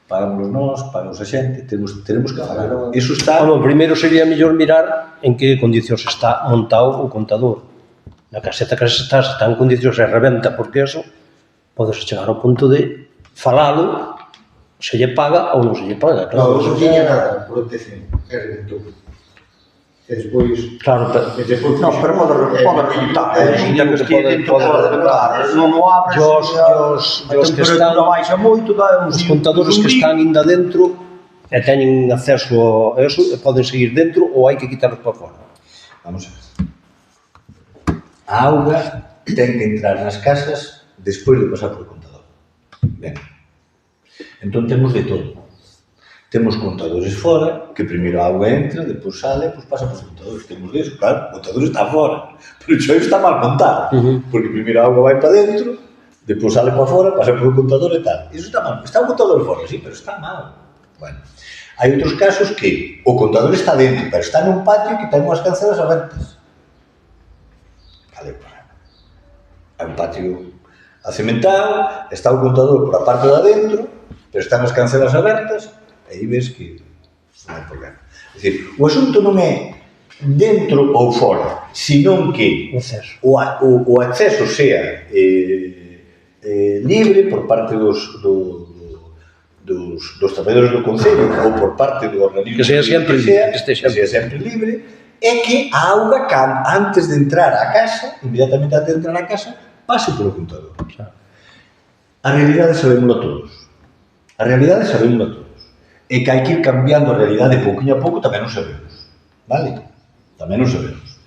Pagámoslo nós, pagamos a xente, tenemos que falar. Iso está... Bueno, primeiro sería mellor mirar en que condicións está montado o contador. Na caseta que está en condicións e reventa, porque eso podes chegar ao punto de falalo, se lle paga ou non se lle paga. Claro, non tiña nada, protección, e reventou. E despois... Claro, No, pero pode reventar. Non o abres... Os que están... baixa moito, Os contadores que están ainda dentro e teñen acceso a eso, poden seguir dentro ou hai que quitarlos para fora. Vamos a ver. A auga ten que entrar nas casas despois de pasar por contador. Ben. Entón temos de todo. Temos contadores fora, que primeiro a auga entra, depois sale, depois pasa por os contadores. Temos disso, claro, o contador está fora. Pero iso está mal montado. Porque primeiro a auga vai para dentro, depois sale para fora, pasa por o contador e tal. Iso está mal. Está o contador fora, sí, pero está mal. Bueno. Hai outros casos que o contador está dentro, pero está nun patio que ten unhas cancelas abertas. cal é o problema? É un patio acementado, está o contador por a parte de adentro, pero están as cancelas abertas, e aí ves que non hai problema. É dicir, o asunto non é dentro ou fora, senón que o acceso sea libre por parte dos traballadores do Concello ou por parte do organismo que sea sempre libre, é que a auga, antes de entrar á casa, inmediatamente antes de entrar á casa, pase polo contador. A realidade sabémoslo todos. A realidade sabémoslo todos. E que hai que ir cambiando a realidade pouquinho a pouco tamén o sabemos. Vale? Tamén o sabemos.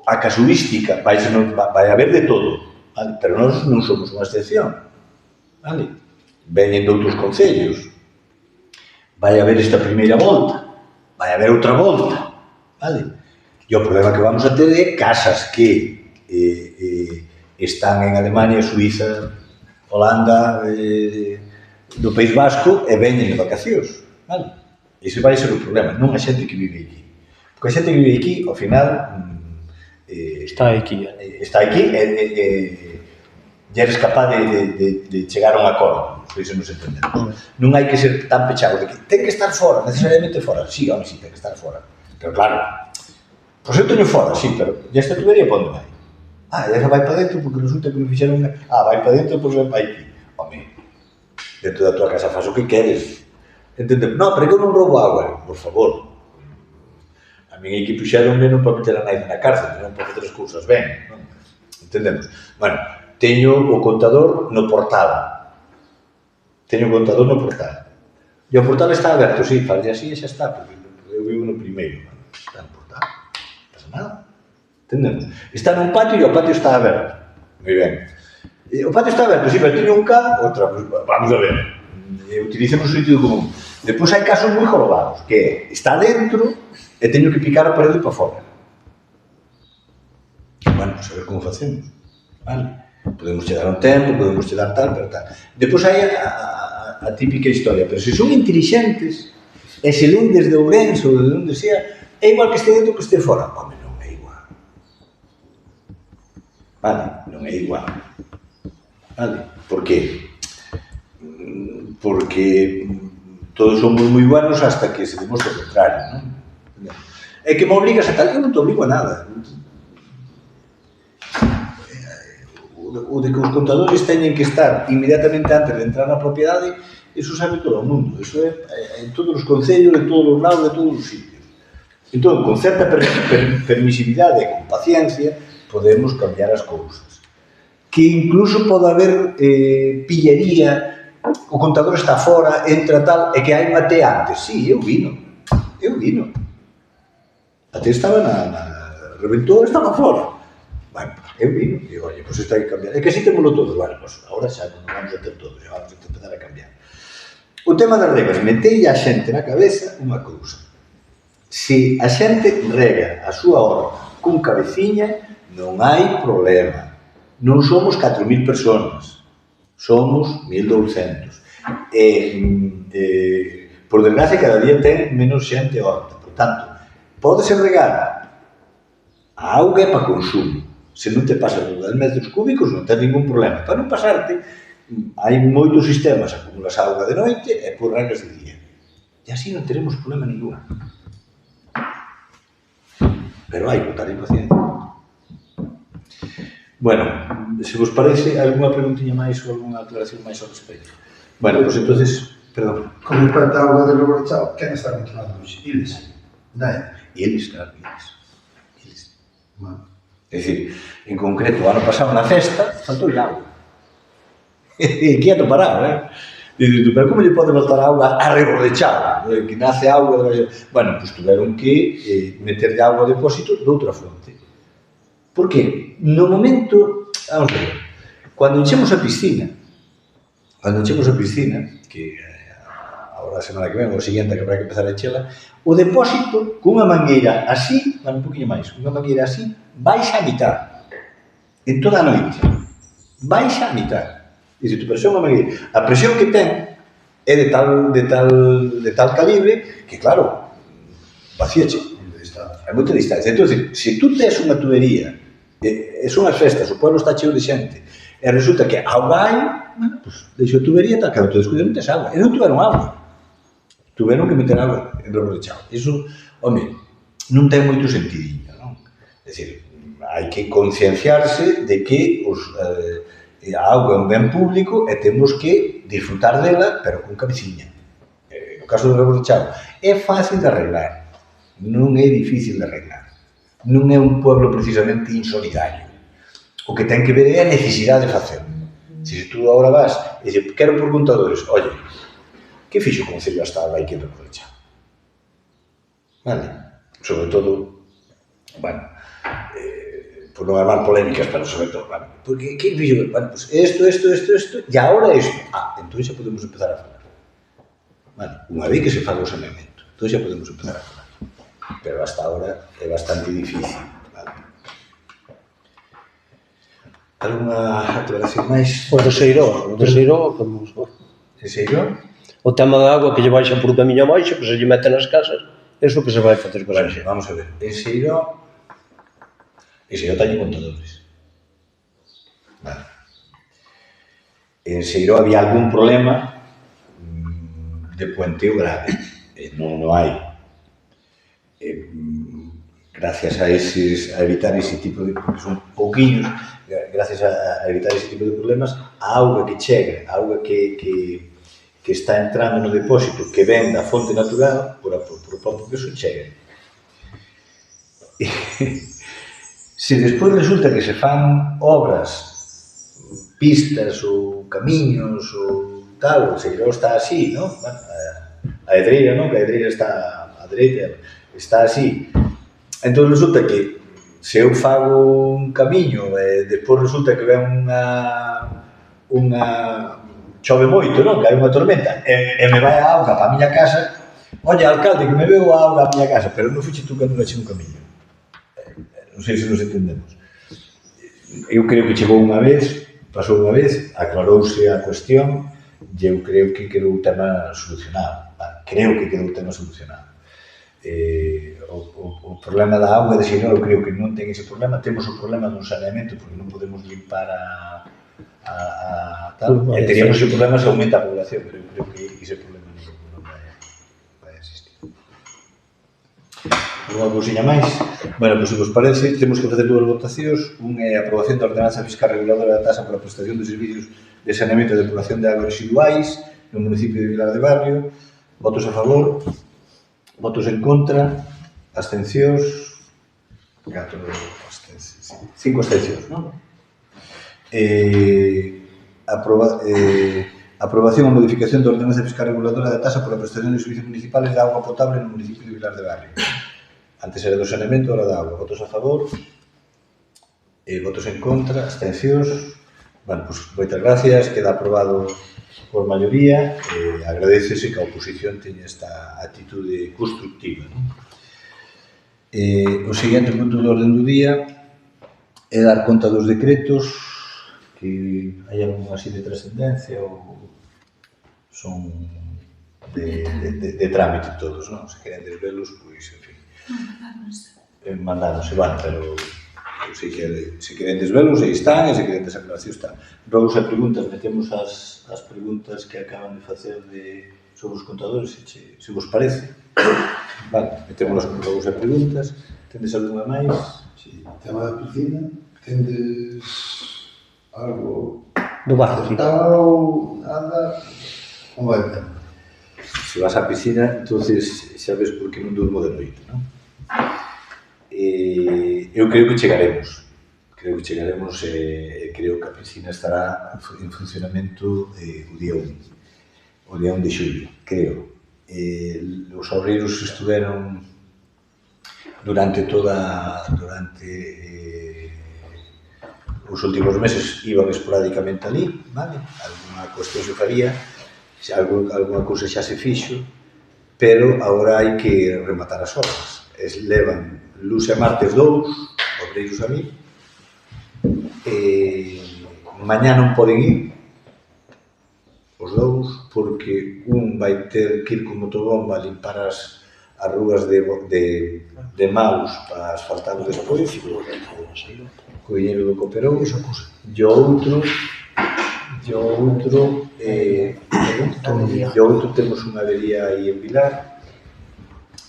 A casuística vai haber de todo, vale? Pero nós non somos unha excepción. Vale? Veñen de outros concellos. Vai haber esta primeira volta, vai haber outra volta, vale? E o problema que vamos a ter é casas que están en Alemania, Suiza, Holanda, do País Vasco e veñen de vacacións, vale? Ese vai ser o problema, non a xente que vive aquí. Porque a xente que vive aquí, ao final, está aquí e eres capaz de chegar a un acordo. Iso non se entende. Non hai que ser tan pechado de que ten que estar fora, necesariamente fora. Sí, home, sí, ten que estar fora. Pero claro, pois eu teño fora, sí, pero e esta tubería para onde vai? E esa vai para dentro porque resulta que me fixeron vai para dentro, pois vai aquí. Home, dentro da tua casa faz o que queres. Entendemos? Non, pero que eu non roubo agua. Por favor. A min aquí puxeronme non para meter a naide na cárcel, non para facer as cousas ben. Entendemos? Bueno, teño o contador no portal. E o portal está aberto, sí, falle así e xa está, porque eu vivo no primeiro, está no portal, non pasa nada, entendemos? Está nun patio e o patio está aberto, moi ben. O patio está aberto, sí, pero teño un cá, outra, pues, vamos a ver, utilicemos o sentido común. Depois hai casos moi jorobados, que está dentro e teño que picar a parede para fora. Bueno, pues a ver como facemos, vale? Podemos che dar un tempo, podemos che dar tal, pero tal. Depois hai a típica historia, pero se son intelixentes e se len desde Ourense ou desde onde sea, é igual que este dentro que este fora. Home, non é igual. Vale? Non é igual. Vale? Por qué? Porque todos somos moi buenos hasta que se demostra o contrario, non? É que me obligas a tal, eu non te obligo a nada. O de que os contadores teñen que estar inmediatamente antes de entrar na propiedade, iso sabe todo o mundo, iso é en todos os concellos, de todos os lados, de todos os sitios. Entón, con certa permisividade e con paciencia, podemos cambiar as cousas. Que incluso pode haber pillería, o contador está fora, entra tal, e que hai mate antes. Sí, eu vino. Até estaba reventou, estaba fora. Bueno, eu vino, digo, oye, pois isto hai que cambiar. É que así temoslo todo, bueno, pois agora xa non vamos a ter todo, xa vamos a empezar a cambiar. O tema das regas, metei a xente na cabeza unha cousa. Se a xente rega a súa horta cun cabeciña, non hai problema. Non somos 4.000 personas, somos 1.200. Por desgracia, cada día ten menos xente horta. Por tanto, pódese regar a auga é para consumo. Se non te pasas dos 10 metros cúbicos, non ten ningún problema. Para non pasarte, hai moitos sistemas, acumulas auga de noite e por regas de día. E así non teremos problema ningún. Pero hai que botar en paciencia. Bueno, se vos parece, algunha preguntiña máis ou algunha aclaración máis ao respecto? Bueno, pois entonces, perdón. Como importa a auga de Loborechao, quen está controlando os iles? Dae. Eles, claro, eles. Bueno. É dicir, en concreto, o ano pasado na festa, faltou auga. E quieto parado, Dices tú, pero como lle pode botar auga a Reborechao? Que nace auga... Bueno, pois tuveron que meterlle auga a depósito de outra fonte. Por qué? No momento... Vamos a ver. Cando enchemos a piscina, que agora a semana que ven, o seguinte, que habrá que empezar a enchela, o depósito, cunha mangueira así, un poquinho máis, unha mangueira así, baixa a mitad. En toda a noite. Baixa a mitad. Dice, tu presión a mangueira. A presión que ten é de tal calibre que, claro, vacíache. hai moita distancia. Entón, se tú tes unha tubería, e son as festas, o pueblo está cheo de xente, e resulta que auga hai, bueno, pues, deixo a tubería, tal, cando te descuidas non tes auga. E non tiveron auga. Tiveron que meter auga en Rebos de Chao. Iso, home, non ten moito sentidiño, non? É dicir, hai que concienciarse de que a auga é un ben público e temos que disfrutar dela, pero con cabeciña. No caso do Rebos de Chao, é fácil de arreglar, non é difícil de arreglar. Non é un pueblo precisamente insolidario. O que ten que ver é a necesidade de facerlo. Se tú agora vas e dices, quero por contadores, oye, que fixo o Concello hasta agora aquí en Rebos de Chao? Vale? Sobre todo, bueno, por non armar polémicas, pero sobre todo, vale, porque que fixo? Bueno, pues esto, e agora isto. Entón xa podemos empezar a falar. Vale, unha vez que se faga o saneamento, entón xa podemos empezar a falar. Pero hasta agora é bastante difícil, vale. Alguna aclaración máis? O de Seiró, como... De Seiró? O tema da agua que lle baixa por o camiño abaixo, que se lle mete nas casas, eso que se vai facer con Bueno, esa xente. vamos a ver, en Seiró teño contadores. Vale. En Seiró había algún problema de puenteo grave. Non hai. Gracias a evitar ese tipo de, porque son pouquiños, gracias a evitar ese tipo de problemas, a auga que chega, a auga que está entrando no depósito, que ven da fonte natural, por o propio peso chega. Se despois resulta que se fan obras, pistas ou camiños ou tal, o Seiró está así, non? Bueno, a Edreira, non? Que a Edreira está a dereita, está así. Entón resulta que se eu fago un camiño e despois resulta que ven unha chove moito, non? Que hai unha tormenta e me vai a auga para a miña casa, oye, alcalde, que me veo a auga a miña casa, pero non fixe tú cando non eche un camiño. Non sei se nos entendemos. Eu creo que chegou unha vez, pasou unha vez, aclarouse a cuestión e eu creo que quedou o tema solucionado. Creo que quedou o tema solucionado. O problema da auga de Seiró, eu creo que non ten ese problema. Temos o problema do saneamento porque non podemos limpar a tal. E teríamos ese problema se aumenta a población, pero eu creo que ese problema non vai existir. Unha cousiña máis. Bueno, pois se vos parece, temos que facer dúas votacións. Un é a aprobación da ordenanza fiscal reguladora da tasa para a prestación de servicios de saneamento e depuración de augas residuais no municipio de Vilar de Barrio. Votos a favor, votos en contra, abstencións, 5 abstencións, non? Aprobación a modificación da ordenanza fiscal reguladora da tasa por a prestación de servicios municipales de auga potable no municipio de Vilar de Barrio. Antes era do saneamento, ahora da auga. Votos a favor, votos en contra, abstencións. Bueno, pois, moitas gracias, queda aprobado por maioría, agradecese que a oposición teña esta actitude constructiva, non? O seguinte punto do orden do día é dar conta dos decretos, que hai algún así de trascendencia ou son de trámite todos, non? Se queren desvelos, pois, en fin. Mandáronse, van, pero se queren desvelos, aí están, e se queren desaclaración, están. Rogos e preguntas, metemos as preguntas que acaban de facer sobre os contadores, se vos parece. Vale, metemos as rogos e preguntas. Tendes algunha máis? Sí, tema da piscina, tendes algo Do barco, acertado, nada, como vai o tema? Se vas á piscina, entonces xa ves por que non durmo de noite, non? Eu creo que chegaremos e creo que a piscina estará en funcionamento o día 1 de xulio, creo. Os obreiros estuveron durante os últimos meses, iban esporádicamente ali, vale? Alguna cuestión se faría, alguna cousa xa se fixo, pero agora hai que rematar as obras. Levan luz e martes 2, obreiros ali, mañá non poden ir os dous porque un vai ter que ir con motobomba a limpar as as rúas de Maus para asfaltalo despois, co diñeiro do Cooperou, e o outro temos unha avería aí en Vilar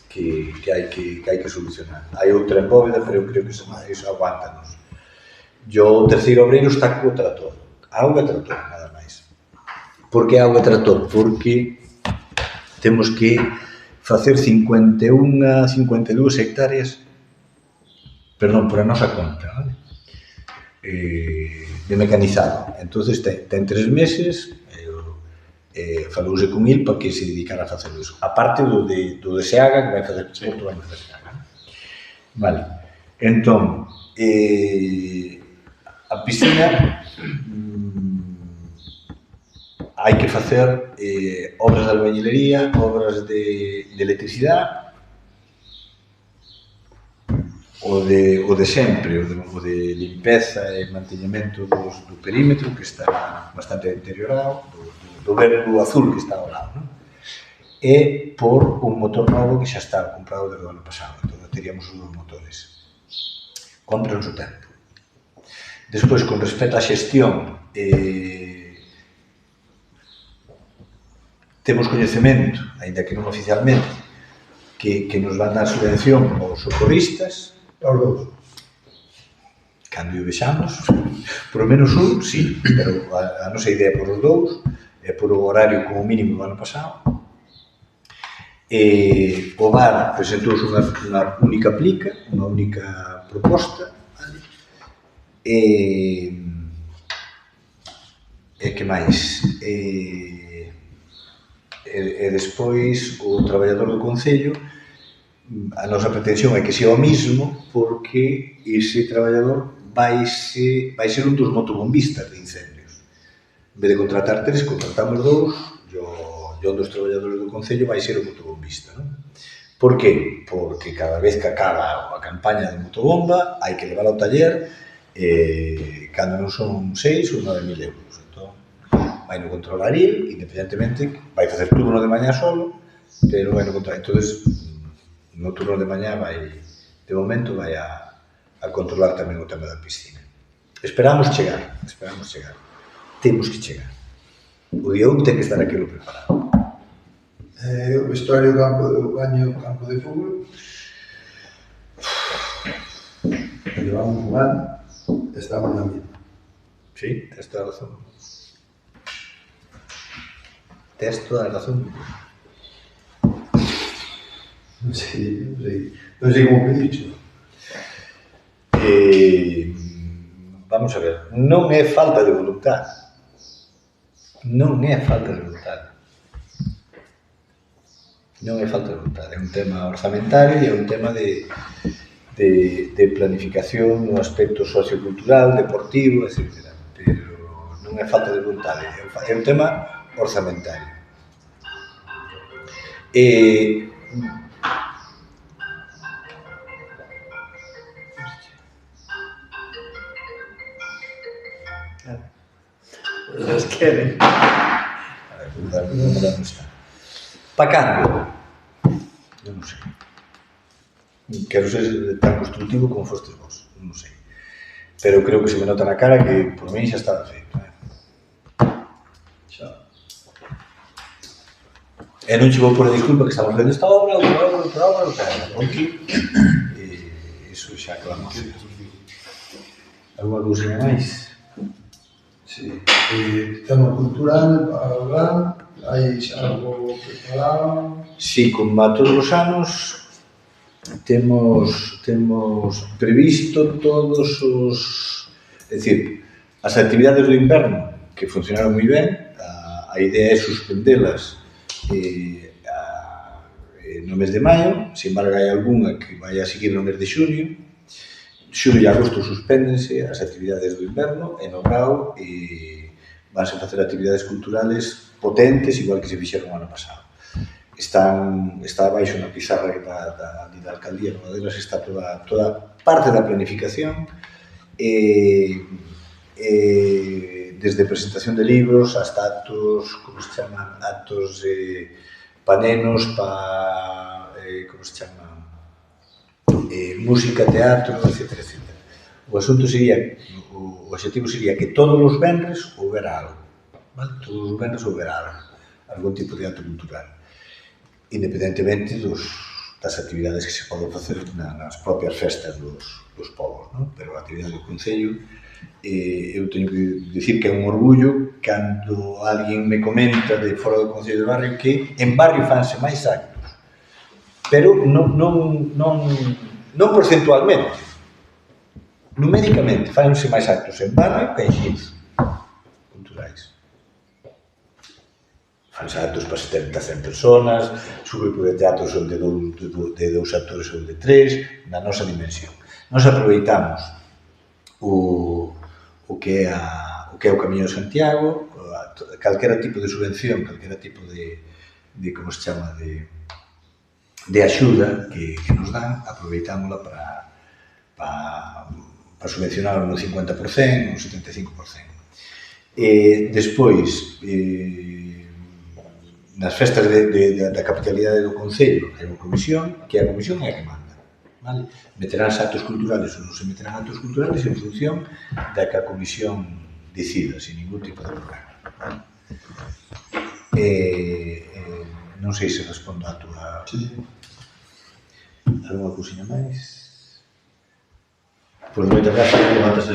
que hai que solucionar. Hai outra en Bóveda, pero eu creo que iso aguántanos. E o terceiro obreiro está co trator. Auga e trator, nada máis. Por que auga e trator? Porque temos que facer 51 a 52 hectáreas, perdón, por a nosa conta, vale? De mecanizado. Entonces ten 3 meses, falouse con il para que se dedicara a facer iso. A parte do de Seaga, que vai facer Porto, vai facer Seaga. Vale. Entón, a piscina hai que facer obras de albañilería, obras de electricidade, o de sempre, o de limpeza e manteñamento do perímetro, que está bastante deteriorado, do verde azul que está ao lado, non? E por un motor novo que xa está comprado desde o ano pasado, entón teríamos os dos motores. Compra o seu tempo. Despois, con respecto á xestión, temos coñecemento, aínda que non oficialmente, que nos van dar subvención aos socorristas, Os dous. cando o vexamos, por lo menos un, sí, pero a nosa idea é por os dous, é por o horario como mínimo do ano pasado. O VAR presentou unha única plica, unha única proposta, vale? E que máis? E despois o traballador do Concello, a nosa pretensión é que sea o mismo, porque ese traballador vai ser un dos motobombistas de incendios. En vez de contratar 3, contratamos 2, e un dos traballadores do Concello vai ser o motobombista, non? Por que? Porque cada vez que acaba a campaña de motobomba hai que levar ao taller, cando non son 6 ou 9.000 euros. Entón, vai no controlar il, independentemente, vai facer turno de mañá solo, pero vai no controlar. Entón, no turno de mañá de momento vai a controlar tamén o tema da piscina. Esperamos chegar. Temos que chegar. O día 1 ten que estar aquilo preparado. O vestuario do campo de fútbol. Llevamos un ano, estamos na misma. Sí, tes toda a razón. Tes toda a razón. Non sei como pedircho. Vamos a ver, non é falta de voluntad. Non é falta de voluntad. Non é falta de voluntad. É un tema orzamentario e é un tema de planificación no aspecto sociocultural, deportivo, etc. Pero non é falta de voluntad, é un tema orzamentario. Eles queren. Non está. Pa cando? Eu non sei. Quero ser tan constructivo como fostes vos, non sei. Pero creo que se me nota na cara que por mí xa estaba feito. Xa. E non che vou por a disculpa que estamos vendo esta obra, outra obra, porque iso xa acabamos. Alguna cousinha máis? Sí. Tema cultural, para hai algo preparado. Sí, como a todos os anos, temos previsto todos os... É dicir, as actividades do inverno, que funcionaron moi ben, a idea é suspendelas no mes de maio, sin embargo hai algunha que vai a seguir no mes de xunio. Xulio e agosto suspéndense as actividades do inverno e no grau vanse facer actividades culturales potentes, igual que se fixeron o ano pasado. Está abaixo na pizarra da alcaldía, nunha delas está toda parte da planificación, desde presentación de libros hasta actos, como se chaman, actos panenos para como se chama, música, teatro, etc. O asunto sería, o objetivo sería que todos os venres houbera algo, vale? Todos os venres houbera algo, algún tipo de acto cultural, independentemente das actividades que se poden facer nas propias festas dos povos, non? Pero a actividade do Concello, eu teño que dicir que é un orgullo cando alguén me comenta de fora do Concello de Barrio que en Barrio fanse máis actos, pero non porcentualmente, numéricamente, fanse máis actos en Barrio que en Xinzo, culturais. Fanse actos para 70, 100 personas, grupo de teatro son de 2 actores ou de 3, na nosa dimensión. Nos aproveitamos o que é o Camiño de Santiago, calquera tipo de subvención, calquera tipo de como se chama, de axuda que nos dan, aproveitámola para subvencionar no 50%, no 75%. Despois, nas festas da capitalidade do Concello, hai unha comisión, que a comisión é a que manda, vale? Meteránse actos culturales ou non se meterán actos culturales en función da que a comisión decida, sin ningún tipo de problema, vale? Non sei se respondo a túa... Alguna cousinha máis? Pois moitas gracias, levantas